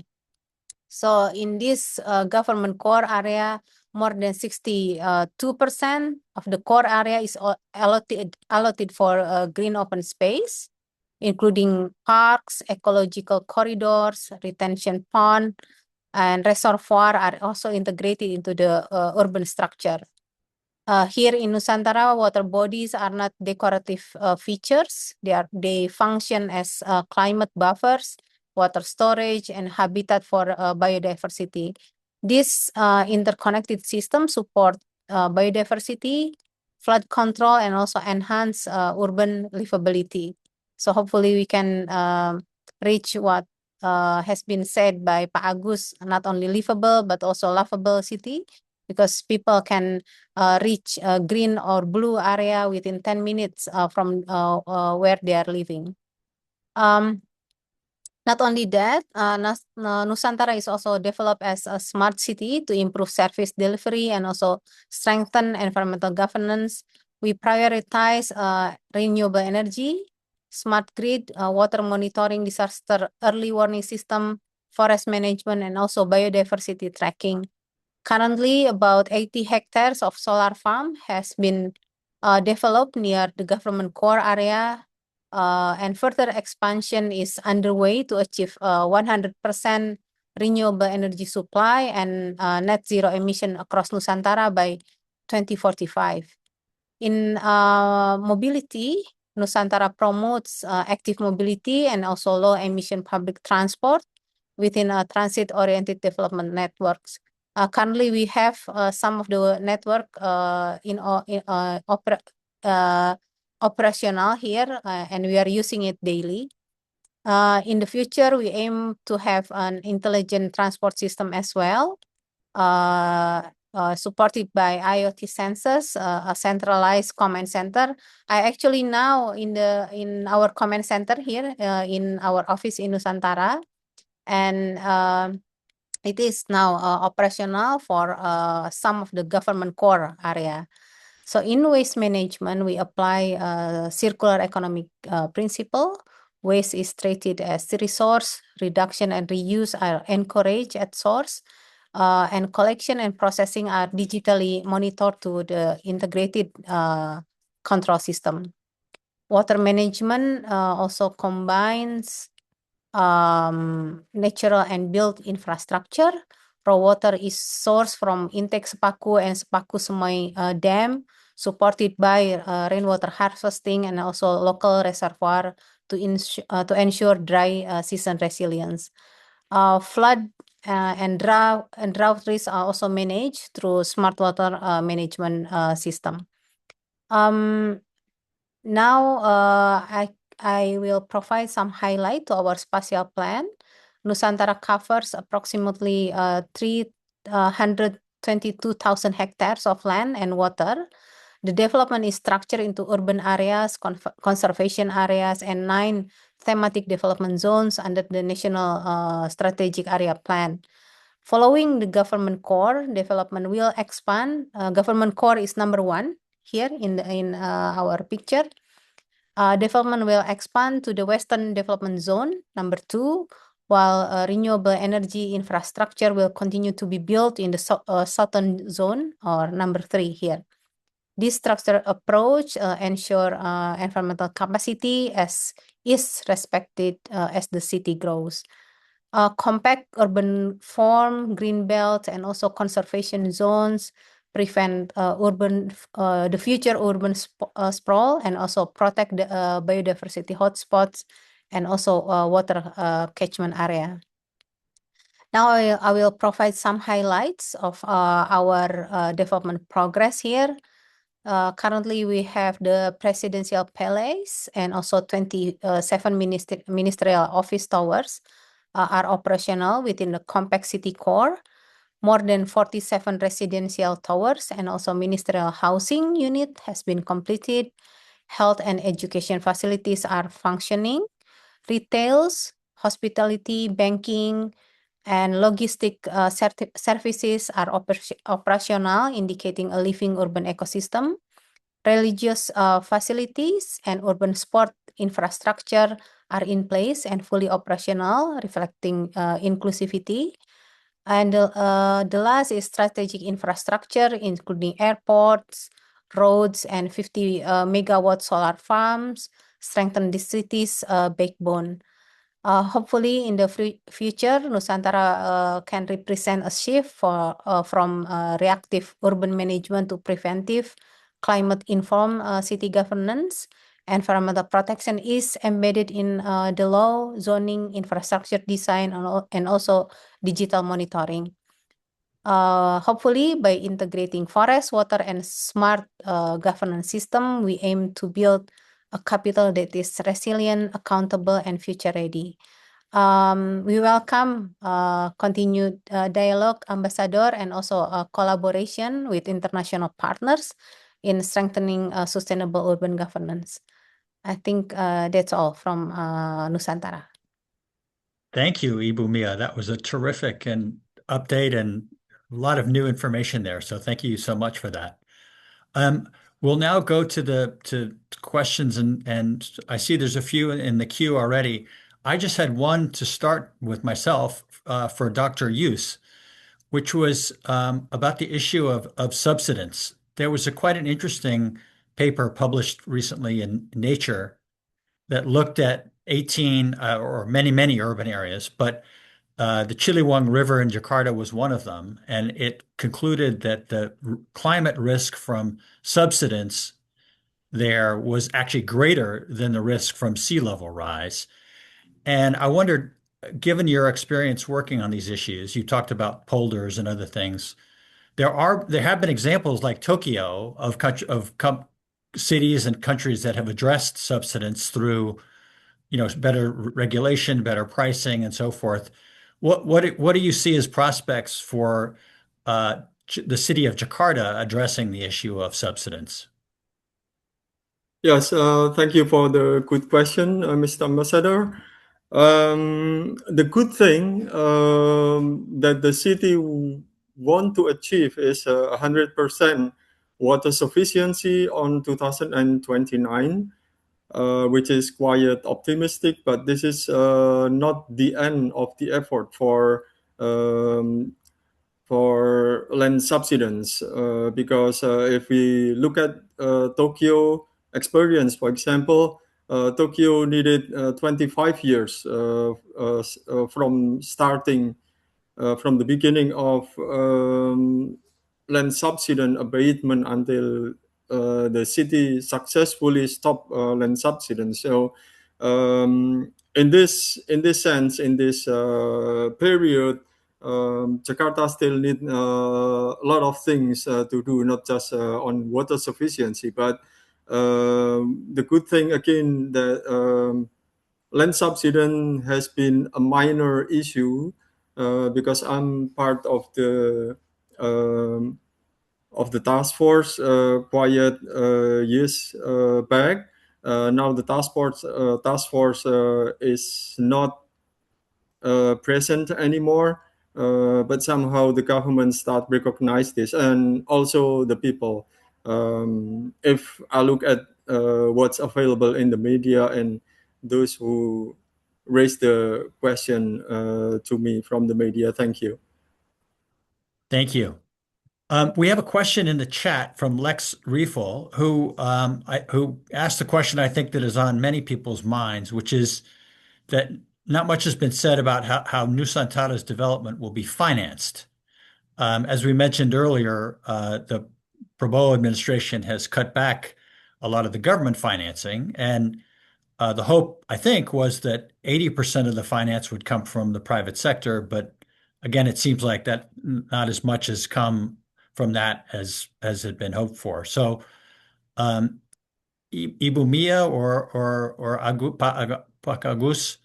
So in this government core area, more than 62% of the core area is allotted for green open space, including parks, ecological corridors, retention pond, and reservoir are also integrated into the urban structure. Here in Nusantara, water bodies are not decorative features. They function as climate buffers, water storage, and habitat for biodiversity. This interconnected system support biodiversity, flood control, and also enhance urban livability. So hopefully we can reach what has been said by Pak Agus, not only livable but also lovable city, because people can reach a green or blue area within 10 minutes from where they are living. Not only that, Nusantara is also developed as a smart city to improve service delivery and also strengthen environmental governance. We prioritize renewable energy, smart grid, water monitoring, disaster early warning system, forest management, and also biodiversity tracking. Currently, about 80 hectares of solar farm has been developed near the government core area, and further expansion is underway to achieve 100% renewable energy supply and net zero emission across Nusantara by 2045. In mobility, Nusantara promotes active mobility and also low emission public transport within transit-oriented development networks. Currently, we have some of the network operational here, and we are using it daily. In the future, we aim to have an intelligent transport system as well, supported by IoT sensors, a centralized command center. I actually now in our command center here in our office in Nusantara, and it is now operational for some of the government core area. So in waste management, we apply circular economic principle. Waste is treated as resource, reduction and reuse are encouraged at source, and collection and processing are digitally monitored to the integrated control system. Water management also combines natural and built infrastructure. Raw water is sourced from intake Sepaku and Sepaku Semai Dam, supported by rainwater harvesting and also local reservoir to ensure dry season resilience. Flood and drought risks are also managed through smart water management system. Now I will provide some highlight to our spatial plan. Nusantara covers approximately 322,000 hectares of land and water. The development is structured into urban areas, conservation areas, and 9 thematic development zones under the National Strategic Area Plan. Following the government core, development will expand. Government core is number 1 here in our picture. Development will expand to the Western Development Zone, number 2, while renewable energy infrastructure will continue to be built in the Southern Zone, or number 3 here. This structured approach ensure environmental capacity is respected as the city grows. Compact urban form, green belt, and also conservation zones prevent the future urban sprawl, and also protect the biodiversity hotspots and also water catchment area. Now I will provide some highlights of our development progress here. Currently, we have the Presidential Palace and also 27 ministerial office towers are operational within the compact city core. More than 47 residential towers and also ministerial housing unit has been completed. Health and education facilities are functioning. Retails, hospitality, banking, and logistic services are operational, indicating a living urban ecosystem. religious facilities and urban sport infrastructure are in place and fully operational, reflecting inclusivity. And the last is strategic infrastructure, including airports, roads, and 50 megawatt solar farms, strengthen the city's backbone. Hopefully, in the future, Nusantara can represent a shift from reactive urban management to preventive, climate-informed city governance. Environmental protection is embedded in the law, zoning, infrastructure design, and also digital monitoring. Hopefully, by integrating forest, water, and smart governance system, we aim to build a capital that is resilient, accountable, and future-ready. We welcome continued dialogue, Ambassador, and also collaboration with international partners in strengthening sustainable urban governance. I think that's all from Nusantara. Thank you, Ibu Mia. That was a terrific and update and a lot of new information there. So thank you so much for that. We'll now go to questions, and I see there's a few in the queue already. I just had one to start with myself for Dr. Yus, which was about the issue of subsidence. There was quite an interesting paper published recently in Nature that looked at 18 or many urban areas, but the Ciliwung River in Jakarta was one of them, and it concluded that the climate risk from subsidence there was actually greater than the risk from sea level rise. And I wondered, given your experience working on these issues, you talked about polders and other things. There have been examples like Tokyo of cities and countries that have addressed subsidence through, better regulation, better pricing, and so forth. What do you see as prospects for the city of Jakarta addressing the issue of subsidence? Yes, thank you for the good question, Mr. Ambassador. The good thing that the city want to achieve is 100% water sufficiency on 2029, which is quite optimistic, but this is not the end of the effort for land subsidence, because if we look at Tokyo experience, for example, Tokyo needed 25 years from starting from the beginning of land subsidence abatement until the city successfully stopped land subsidence. So in this sense, in this period, Jakarta still need a lot of things to do, not just on water sufficiency, but the good thing again that land subsidence has been a minor issue because I'm part of the task force quite years back. Now the task force is not present anymore, but somehow the government start recognize this, and also the people. If I look at what's available in the media and those who raised the question to me from the media, thank you. Thank you. We have a question in the chat from Lex Riefel, who asked a question I think that is on many people's minds, which is that not much has been said about how Nusantara's development will be financed. As we mentioned earlier, the Prabowo administration has cut back a lot of the government financing, and the hope, I think, was that 80% of the finance would come from the private sector. But again, it seems like that not as much has come from that as had been hoped for. So, Ibu Mia or Pak Agus,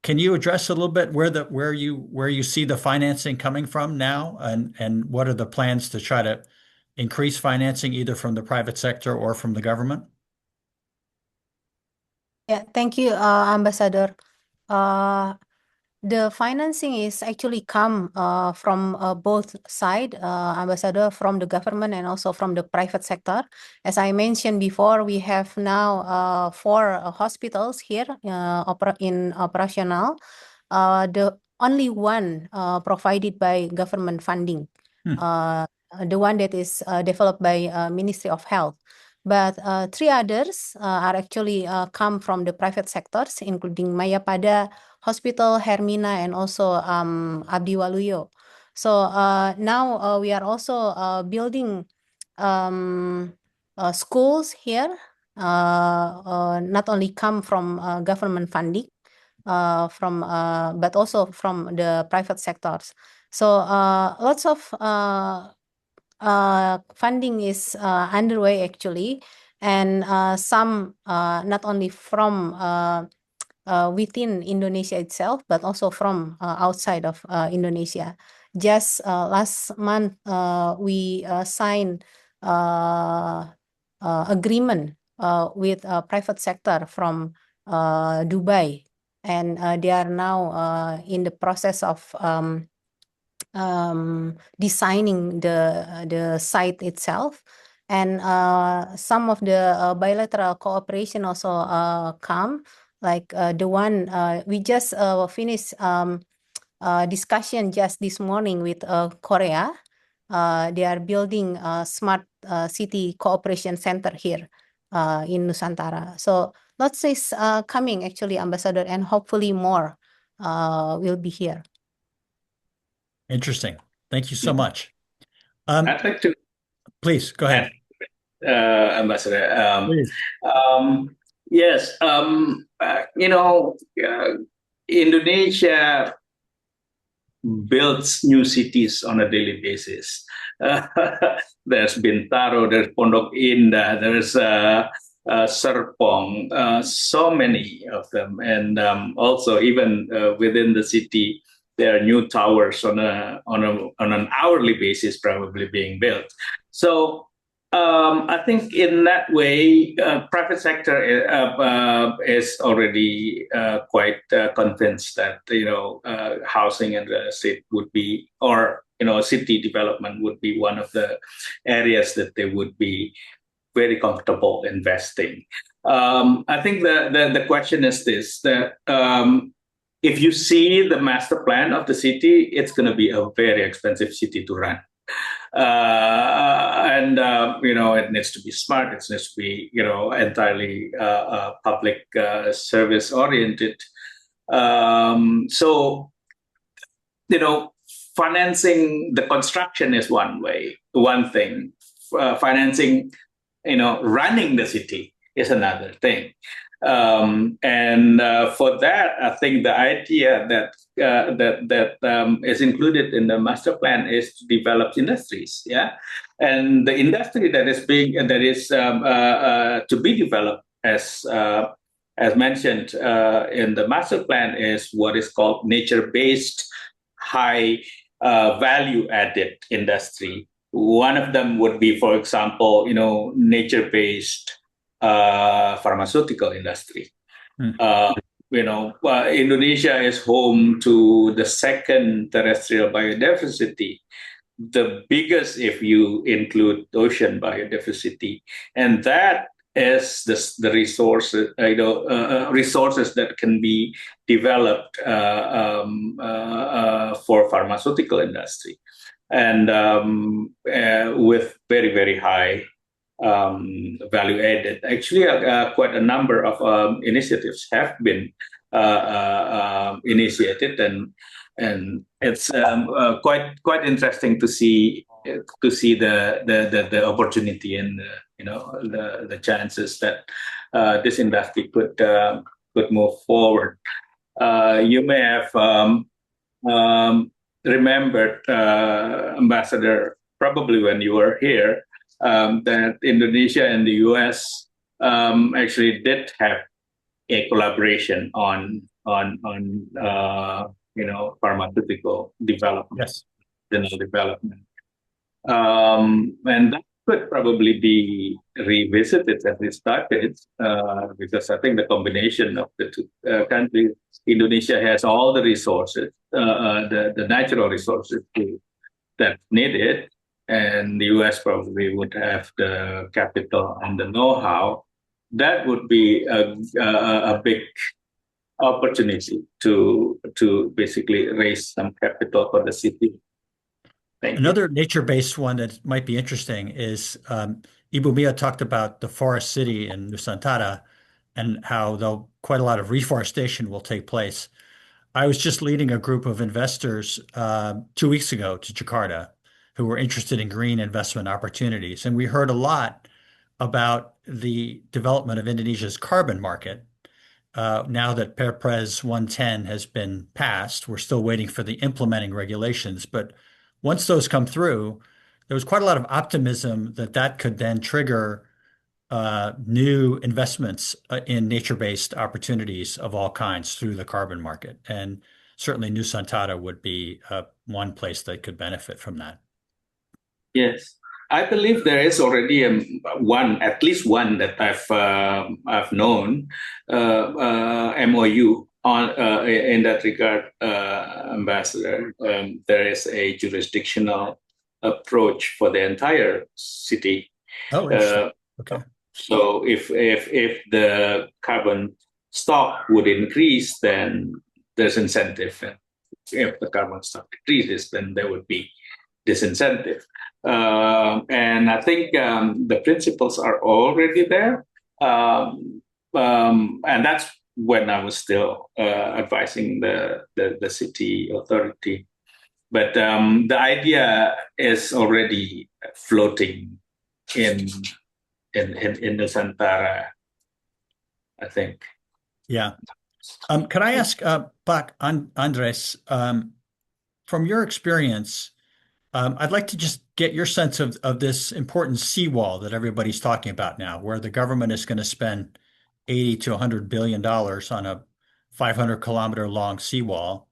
can you address a little bit where you see the financing coming from now, and what are the plans to try to increase financing either from the private sector or from the government? Yeah, thank you, Ambassador. The financing is actually come from both side, Ambassador, from the government and also from the private sector. As I mentioned before, we have now 4 hospitals here in operational. The only one provided by government funding, the one that is developed by Ministry of Health. But 3 others are actually come from the private sectors, including Mayapada Hospital, Hermina, and also Abdi Waluyo. So now we are also building schools here, not only come from government funding, but also from the private sectors. So lots of funding is underway actually, and some not only from within Indonesia itself, but also from outside of Indonesia. Just last month, we signed agreement with private sector from Dubai, and they are now in the process of designing the site itself, and some of the bilateral cooperation also come, like the one we just finished discussion just this morning with Korea. They are building a smart city cooperation center here in Nusantara. So lots is coming actually, Ambassador, and hopefully more will be here. Interesting. Thank you so Mhm. much. I'd like to Please go ahead. Ambassador. Please. Yes, Indonesia builds new cities on a daily basis. There's Bintaro, there's Pondok Indah, there's Serpong, so many of them, and also even within the city, there are new towers on an hourly basis probably being built. So I think in that way, private sector is already quite convinced that housing and real estate would be, or city development would be one of the areas that they would be very comfortable investing. I think the question is this: that if you see the master plan of the city, it's going to be a very expensive city to run. And it needs to be smart. It needs to be entirely public service oriented. So financing the construction is one thing. Financing running the city is another thing. And for that, I think the idea that is included in the master plan is to develop industries, and the industry that is to be developed, as mentioned in the master plan, is what is called nature-based, high value-added industry. One of them would be, for example, nature-based pharmaceutical industry. Indonesia is home to the second terrestrial biodiversity, the biggest if you include ocean biodiversity, and that is the resources that can be developed for pharmaceutical industry, and with very, very high value added. Actually, quite a number of initiatives have been initiated, and it's quite interesting to see the opportunity and the chances that this industry could move forward. You may have remembered, Ambassador, probably when you were here, that Indonesia and the US actually did have a collaboration on pharmaceutical development, Yes. general development, and that could probably be revisited and restarted because I think the combination of the two countries, Indonesia has all the resources, the natural resources that's needed, and the US probably would have the capital and the know-how. That would be a big opportunity to basically raise some capital for the city. Thank you. Another nature-based one that might be interesting is Ibu Mia talked about the forest city in Nusantara and how though quite a lot of reforestation will take place. I was just leading a group of investors 2 weeks ago to Jakarta who were interested in green investment opportunities. And we heard a lot about the development of Indonesia's carbon market. Now that Perpres 110 has been passed, we're still waiting for the implementing regulations. But once those come through, there was quite a lot of optimism that that could then trigger new investments in nature-based opportunities of all kinds through the carbon market. And certainly Nusantara would be one place that could benefit from that. Yes, I believe there is already at least one that I've known MOU on in that regard, Ambassador. There is a jurisdictional approach for the entire city. Oh, interesting. Okay. So if the carbon stock would increase, then there's incentive. And if the carbon stock decreases, then there would be disincentive. And I think the principles are already there. And that's when I was still advising the city authority. But the idea is already floating in Nusantara, I think. Yeah. Can I ask Pak Andres, from your experience, I'd like to just get your sense of this important seawall that everybody's talking about now, where the government is going to spend 80 to $100 billion on a 500-kilometer long seawall.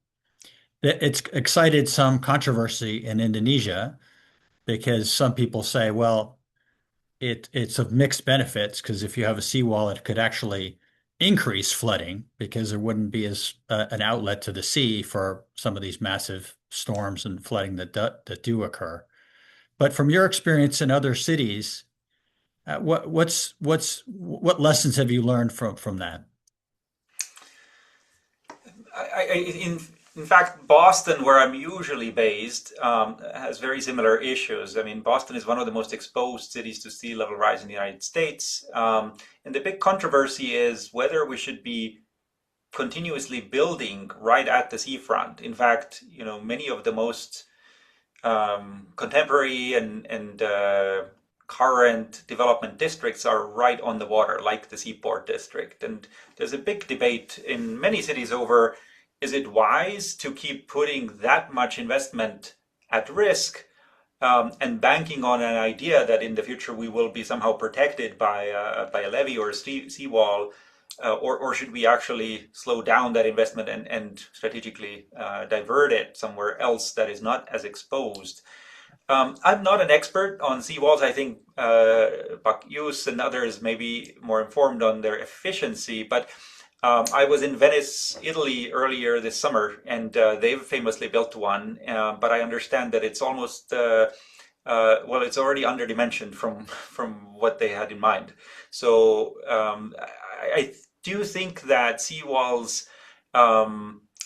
It's excited some controversy in Indonesia because some people say, well, it's of mixed benefits because if you have a seawall, it could actually increase flooding because there wouldn't be as an outlet to the sea for some of these massive storms and flooding that do occur. But from your experience in other cities, what lessons have you learned from that? In fact, Boston, where I'm usually based, has very similar issues. I mean, Boston is one of the most exposed cities to sea level rise in the United States. And the big controversy is whether we should be continuously building right at the seafront. In fact, many of the most contemporary and current development districts are right on the water, like the Seaport District. And there's a big debate in many cities over, is it wise to keep putting that much investment at risk and banking on an idea that in the future we will be somehow protected by a levee or a seawall, or should we actually slow down that investment and strategically divert it somewhere else that is not as exposed? I'm not an expert on seawalls. I think Pak Yus and others may be more informed on their efficiency, but I was in Venice, Italy earlier this summer, and they've famously built one, but I understand that it's almost, it's already underdimensioned from what they had in mind. So I do think that seawalls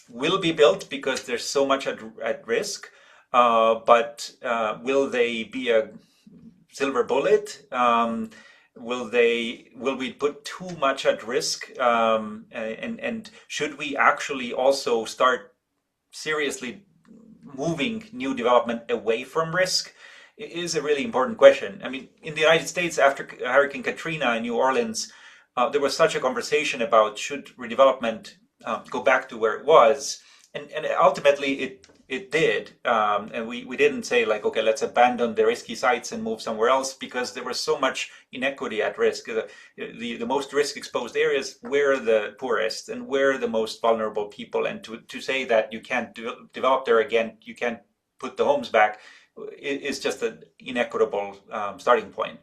will be built because there's so much at risk, but will they be a silver bullet? Will we put too much at risk? And should we actually also start seriously moving new development away from risk? It is a really important question. I mean, in the United States, after Hurricane Katrina in New Orleans, there was such a conversation about should redevelopment go back to where it was, and ultimately it did, and we didn't say like, okay, let's abandon the risky sites and move somewhere else, because there was so much inequity at risk. The most risk exposed areas were the poorest and were the most vulnerable people, and to say that you can't develop there again, you can't put the homes back, is just an inequitable starting point.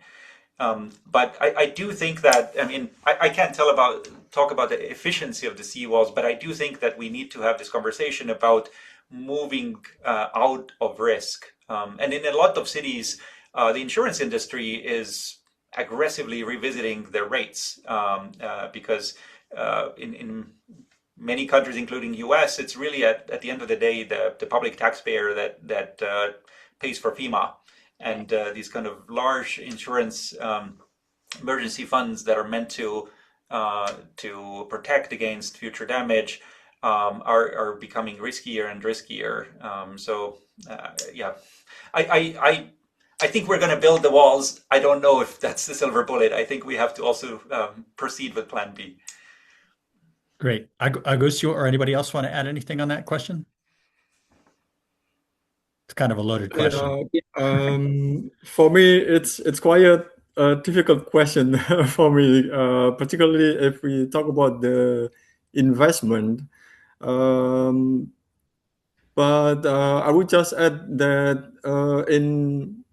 But I do think that, I mean, I can't talk about the efficiency of the seawalls, but I do think that we need to have this conversation about moving out of risk. And in a lot of cities, the insurance industry is aggressively revisiting their rates because in many countries, including US, it's really at the end of the day the public taxpayer that pays for FEMA and these kind of large insurance emergency funds that are meant to protect against future damage are becoming riskier and riskier. Yeah, I think we're going to build the walls. I don't know if that's the silver bullet. I think we have to also proceed with Plan B. Great. Agustín or anybody else want to add anything on that question? It's kind of a loaded question. For me, it's quite a difficult question for me, particularly if we talk about the investment. But I would just add that in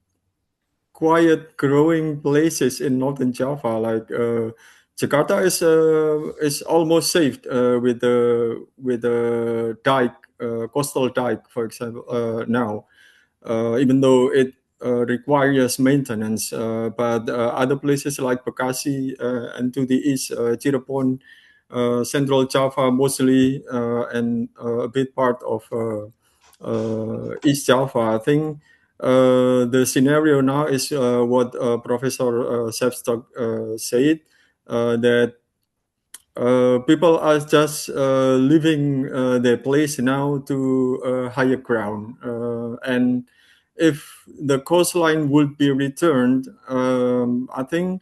quiet growing places in northern Java, like Jakarta is almost saved with the dike, coastal dike, for example, now, even though it requires maintenance. But other places like Bekasi and to the east, Cirebon, central Java mostly, and a bit part of East Java, I think. The scenario now is what Professor Sevstok said, that people are just leaving their place now to higher ground. And if the coastline would be returned, I think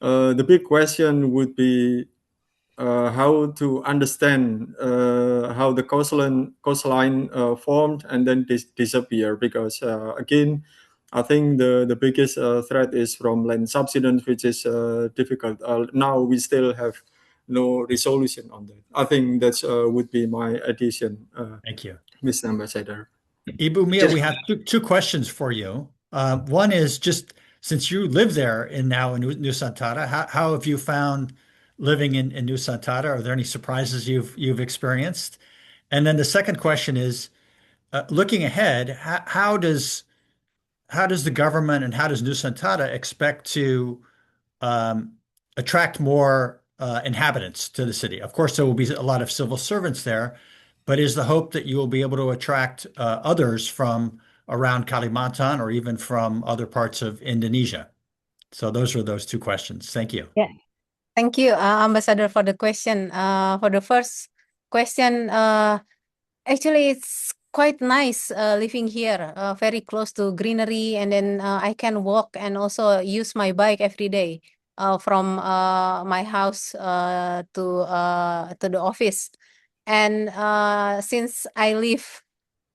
the big question would be how to understand how the coastline formed and then disappear. Because again, I think the biggest threat is from land subsidence, which is difficult. Now we still have no resolution on that. I think that would be my addition. Thank you. Mr. Ambassador. Ibu Mia, we have two questions for you. One is just since you live there now in Nusantara, how have you found living in Nusantara? Are there any surprises you've experienced? And then the second question is, looking ahead, how does the government and how does Nusantara expect to attract more inhabitants to the city? Of course, there will be a lot of civil servants there, but is the hope that you will be able to attract others from around Kalimantan or even from other parts of Indonesia? So those are those two questions. Thank you. Yeah. Thank you, Ambassador, for the question. For the first question, actually, it's quite nice living here, very close to greenery, and then I can walk and also use my bike every day from my house to the office. And since I live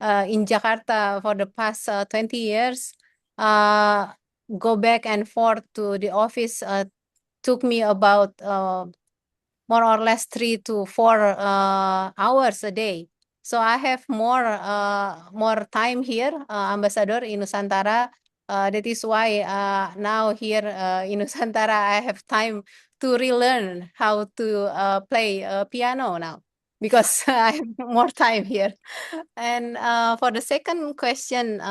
in Jakarta for the past 20 years, go back and forth to the office took me about more or less 3 to 4 hours a day. So I have more time here, Ambassador, in Nusantara. That is why now here in Nusantara, I have time to relearn how to play piano now because I have more time here. And for the second question,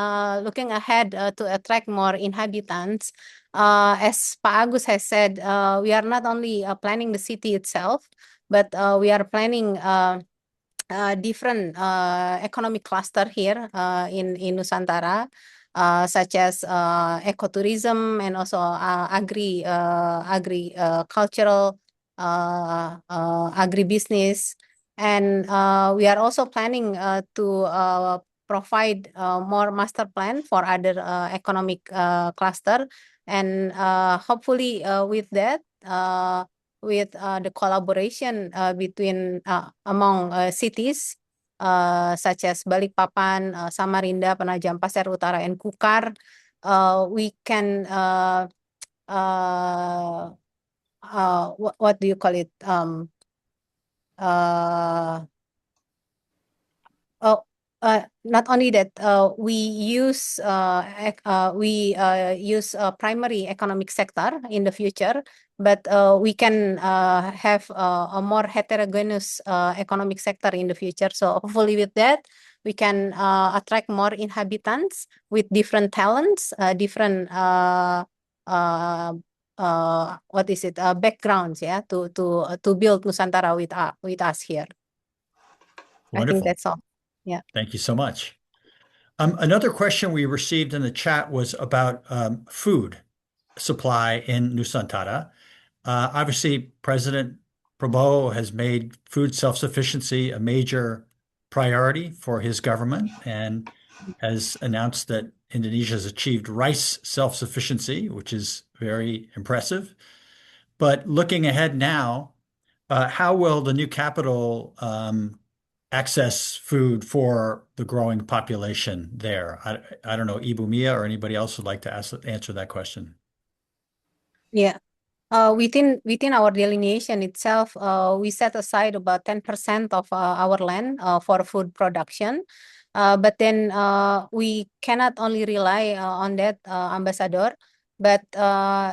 looking ahead to attract more inhabitants, as Pak Agus has said, we are not only planning the city itself, but we are planning different economic cluster here in Nusantara, such as ecotourism and also agricultural, agribusiness. And we are also planning to provide more master plan for other economic cluster. And hopefully with that, with the collaboration between among cities such as Balikpapan, Samarinda, Penajam Pasir Utara, and Kukar, we can what do you call it? not only that, we use primary economic sector in the future, but we can have a more heterogeneous economic sector in the future. So hopefully with that, we can attract more inhabitants with different talents, different backgrounds, yeah, to build Nusantara with us here. I think Wonderful. that's all. Yeah. Thank you so much. Another question we received in the chat was about food supply in Nusantara. Obviously, President Prabowo has made food self-sufficiency a major priority for his government and has announced that Indonesia has achieved rice self-sufficiency, which is very impressive. But looking ahead now, how will the new capital access food for the growing population there? I don't know, Ibu Mia or anybody else would like to answer that question. Yeah. Within our delineation itself, we set aside about 10% of our land for food production. But then we cannot only rely on that, Ambassador. But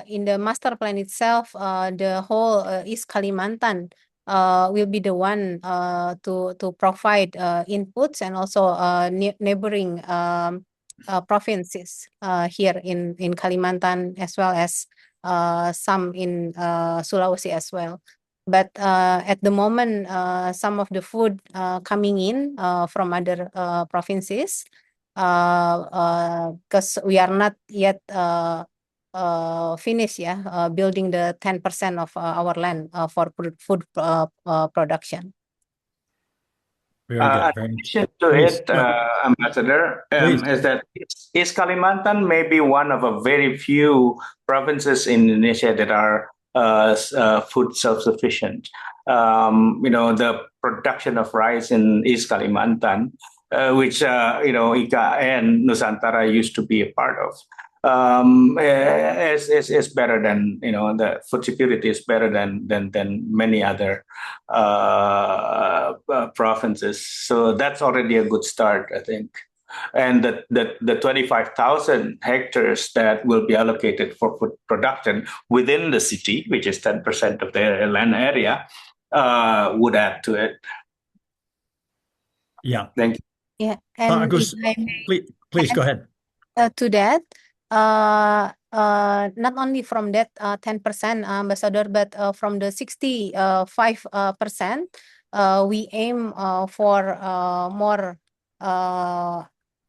in the master plan itself, the whole East Kalimantan will be the one to provide inputs, and also neighboring provinces here in Kalimantan, as well as some in Sulawesi as well. But at the moment, some of the food coming in from other provinces, because we are not yet finished, building the 10% of our land for food production. Very good. In addition to it, Ambassador, is that East Kalimantan may be one of a very few provinces in Indonesia that are food self-sufficient. The production of rice in East Kalimantan, which Ika and Nusantara used to be a part of, is better than, the food security is better than many other provinces. So that's already a good start, I think. And the 25,000 hectares that will be allocated for food production within the city, which is 10% of the land area, would add to it. Yeah. Thank you. Yeah, and Agus, please go ahead. To that, not only from that 10%, Ambassador, but from the 65%, we aim for more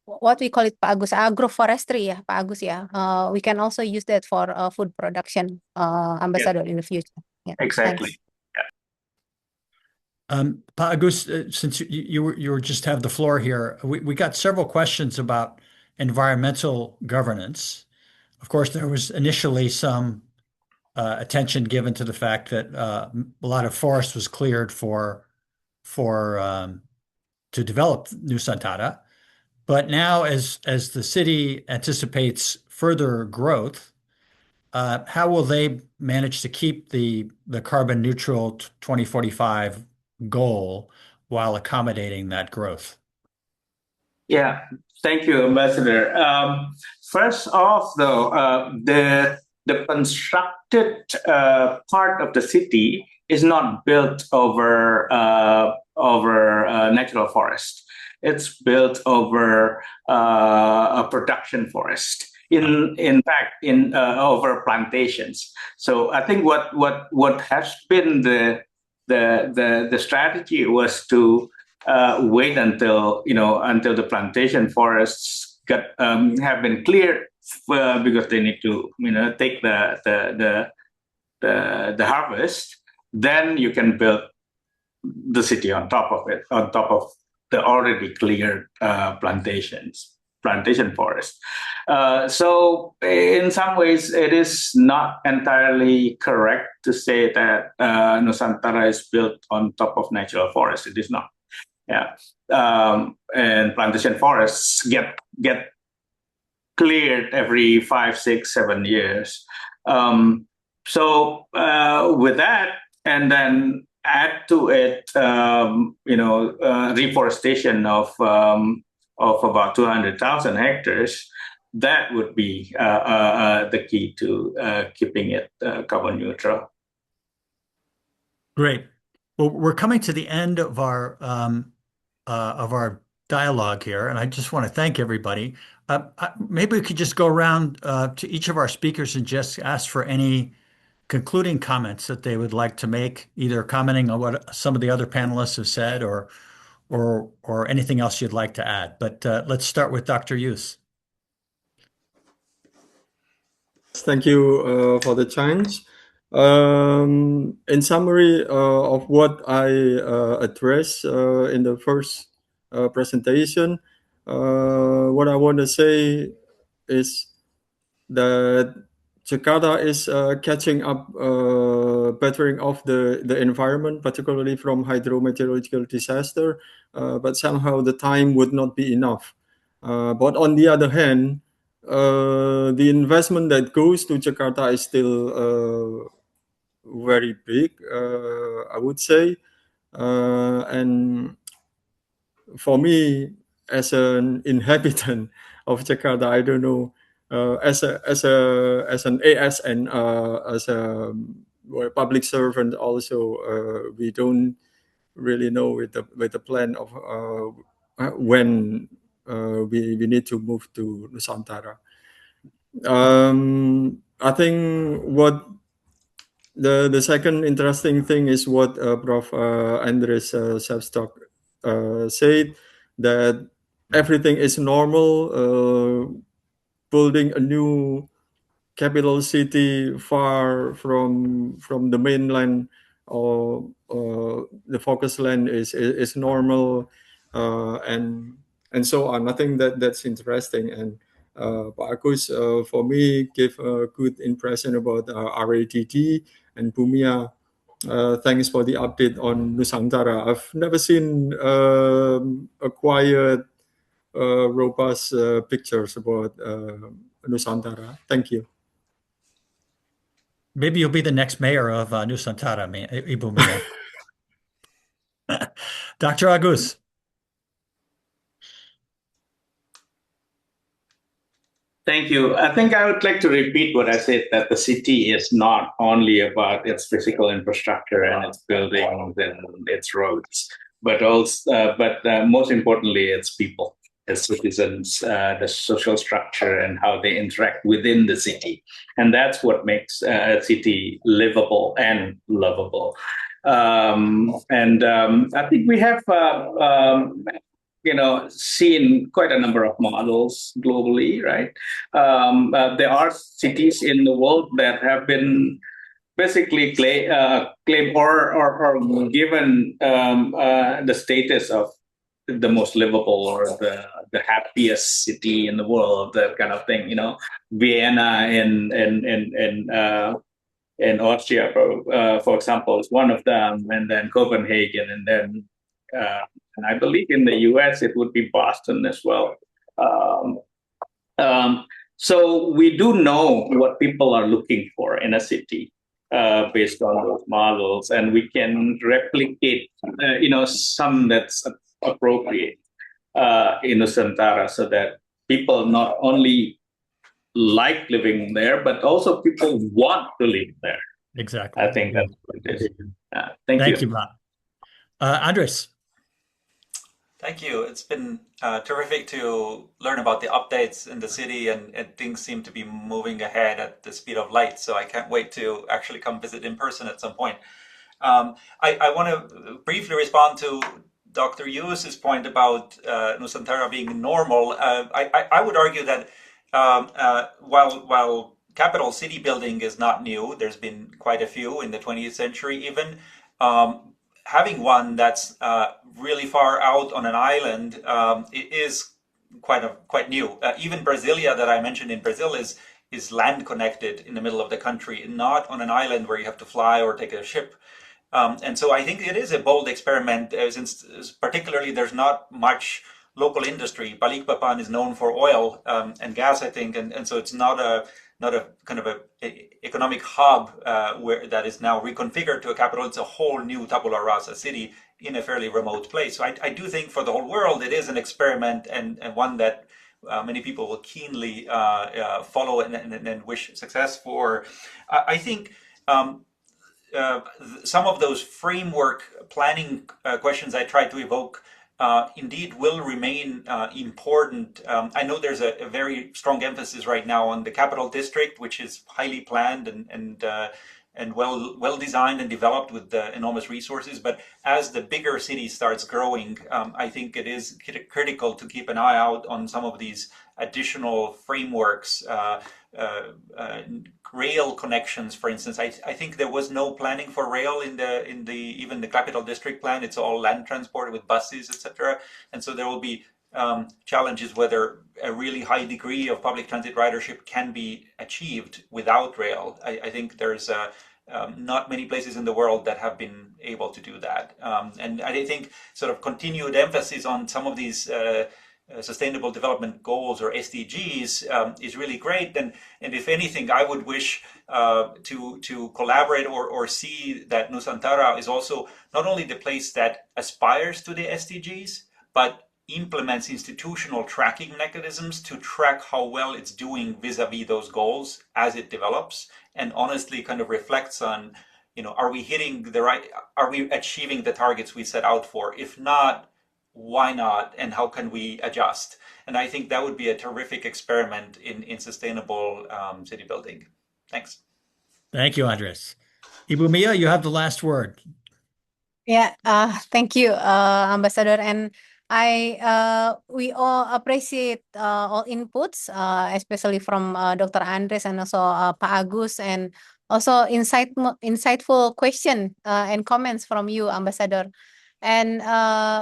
what we call it, Pak Agus, agroforestry, Pak Agus, we can also use that for food production, Ambassador, in the future. Yeah, exactly. Thanks. Pak Agus, since you just have the floor here, we got several questions about environmental governance. Of course, there was initially some attention given to the fact that a lot of forest was cleared to develop Nusantara. But now, as the city anticipates further growth, how will they manage to keep the carbon neutral 2045 goal while accommodating that growth? Yeah, thank you, Ambassador. First off, though, the constructed part of the city is not built over natural forest. It's built over a production forest. In fact, over plantations. So I think what has been the strategy was to wait until the plantation forests have been cleared, because they need to take the harvest. Then you can build the city on top of it, on top of the already cleared plantation forest. So in some ways, it is not entirely correct to say that Nusantara is built on top of natural forest. It is not. Yeah, and plantation forests get cleared every 5, 6, 7 years. So with that, and then add to it, reforestation of of about 200,000 hectares, that would be the key to keeping it carbon neutral. Great. Well, we're coming to the end of our dialogue here, and I just want to thank everybody. Maybe we could just go around to each of our speakers and just ask for any concluding comments that they would like to make, either commenting on what some of the other panelists have said or anything else you'd like to add. But let's start with Dr. Yus. Thank you for the chance. In summary of what I addressed in the first presentation, what I want to say is that Jakarta is catching up, bettering off the environment, particularly from hydrometeorological disaster, but somehow the time would not be enough. But on the other hand, the investment that goes to Jakarta is still very big, I would say. And for me, as an inhabitant of Jakarta, I don't know, as an ASN, as a public servant, also we don't really know with the plan of when we need to move to Nusantara. I think what the second interesting thing is what Prof. Andres Sevstok said, that everything is normal. Building a new capital city far from the mainland or the focus land is normal, and so on. I think that's interesting, and Pak Agus for me gave a good impression about RATT and Bumia. Thanks for the update on Nusantara. I've never seen a quiet, robust pictures about Nusantara. Thank you. Maybe you'll be the next mayor of Nusantara, Ibu Mia. Dr. Agus. Thank you. I think I would like to repeat what I said, that the city is not only about its physical infrastructure and its buildings and its roads, but also, most importantly, its people, its citizens, the social structure and how they interact within the city. And that's what makes a city livable and lovable. I think we have seen quite a number of models globally, right? There are cities in the world that have been basically claimed or given the status of the most livable or the happiest city in the world, that kind of thing. Vienna in Austria, for example, is one of them, and then Copenhagen, and then and I believe in the US it would be Boston as well. So we do know what people are looking for in a city based on those models, and we can replicate, some that's appropriate in Nusantara, so that people not only like living there, but also people want to live there. Exactly. I think that's what it is. Thank you. Bob. Andres. Thank you. It's been terrific to learn about the updates in the city, and things seem to be moving ahead at the speed of light. So I can't wait to actually come visit in person at some point. I want to briefly respond to Dr. Yus's point about Nusantara being normal. I would argue that while capital city building is not new, there's been quite a few in the 20th century even. Having one that's really far out on an island is quite new. Even Brasilia, that I mentioned in Brazil, is land connected in the middle of the country, not on an island where you have to fly or take a ship. And so I think it is a bold experiment, since particularly there's not much local industry. Balikpapan is known for oil and gas, I think, and so it's not a kind of a economic hub where that is now reconfigured to a capital. It's a whole new tabula rasa city in a fairly remote place. So I do think for the whole world, it is an experiment and one that many people will keenly follow and wish success for. I think some of those framework planning questions I tried to evoke indeed will remain important. I know there's a very strong emphasis right now on the capital district, which is highly planned and well designed and developed with enormous resources. But as the bigger city starts growing, I think it is critical to keep an eye out on some of these additional frameworks. Rail connections, for instance. I think there was no planning for rail in the even the capital district plan. It's all land transport with buses, etc. And so there will be challenges whether a really high degree of public transit ridership can be achieved without rail. I think there's not many places in the world that have been able to do that. And I think sort of continued emphasis on some of these Sustainable Development Goals or SDGs is really great. And if anything, I would wish to collaborate or see that Nusantara is also not only the place that aspires to the SDGs, but implements institutional tracking mechanisms to track how well it's doing vis-a-vis those goals as it develops, and honestly kind of reflects on, are we achieving the targets we set out for? If not, why not, and how can we adjust? And I think that would be a terrific experiment in sustainable city building. Thanks. Thank you, Andres. Ibu Mia, you have the last word. Yeah, thank you, Ambassador. And we all appreciate all inputs, especially from Dr. Andres and also Pak Agus, and also insightful question and comments from you, Ambassador. And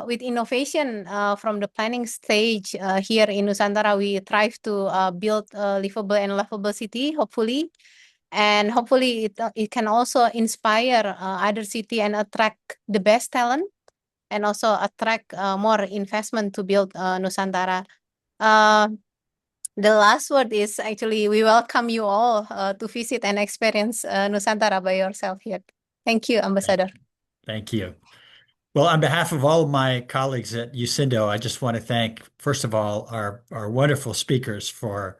with innovation from the planning stage here in Nusantara, we strive to build a livable and lovable city, hopefully. And hopefully it can also inspire other city and attract the best talent, and also attract more investment to build Nusantara. The last word is actually we welcome you all to visit and experience Nusantara by yourself here. Thank you, Ambassador. Thank you. Well, on behalf of all of my colleagues at USINDO, I just want to thank, first of all, our wonderful speakers for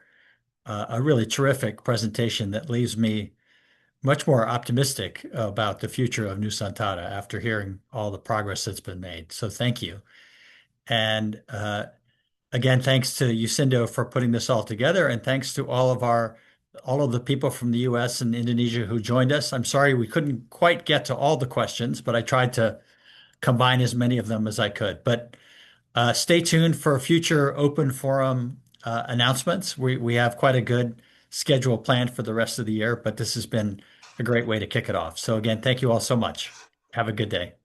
a really terrific presentation that leaves me much more optimistic about the future of Nusantara after hearing all the progress that's been made. So thank you. And again, thanks to USINDO for putting this all together, and thanks to all of the people from the US and Indonesia who joined us. I'm sorry we couldn't quite get to all the questions, but I tried to combine as many of them as I could. But stay tuned for future open forum announcements. We have quite a good schedule planned for the rest of the year, but this has been a great way to kick it off. So again, thank you all so much. Have a good day.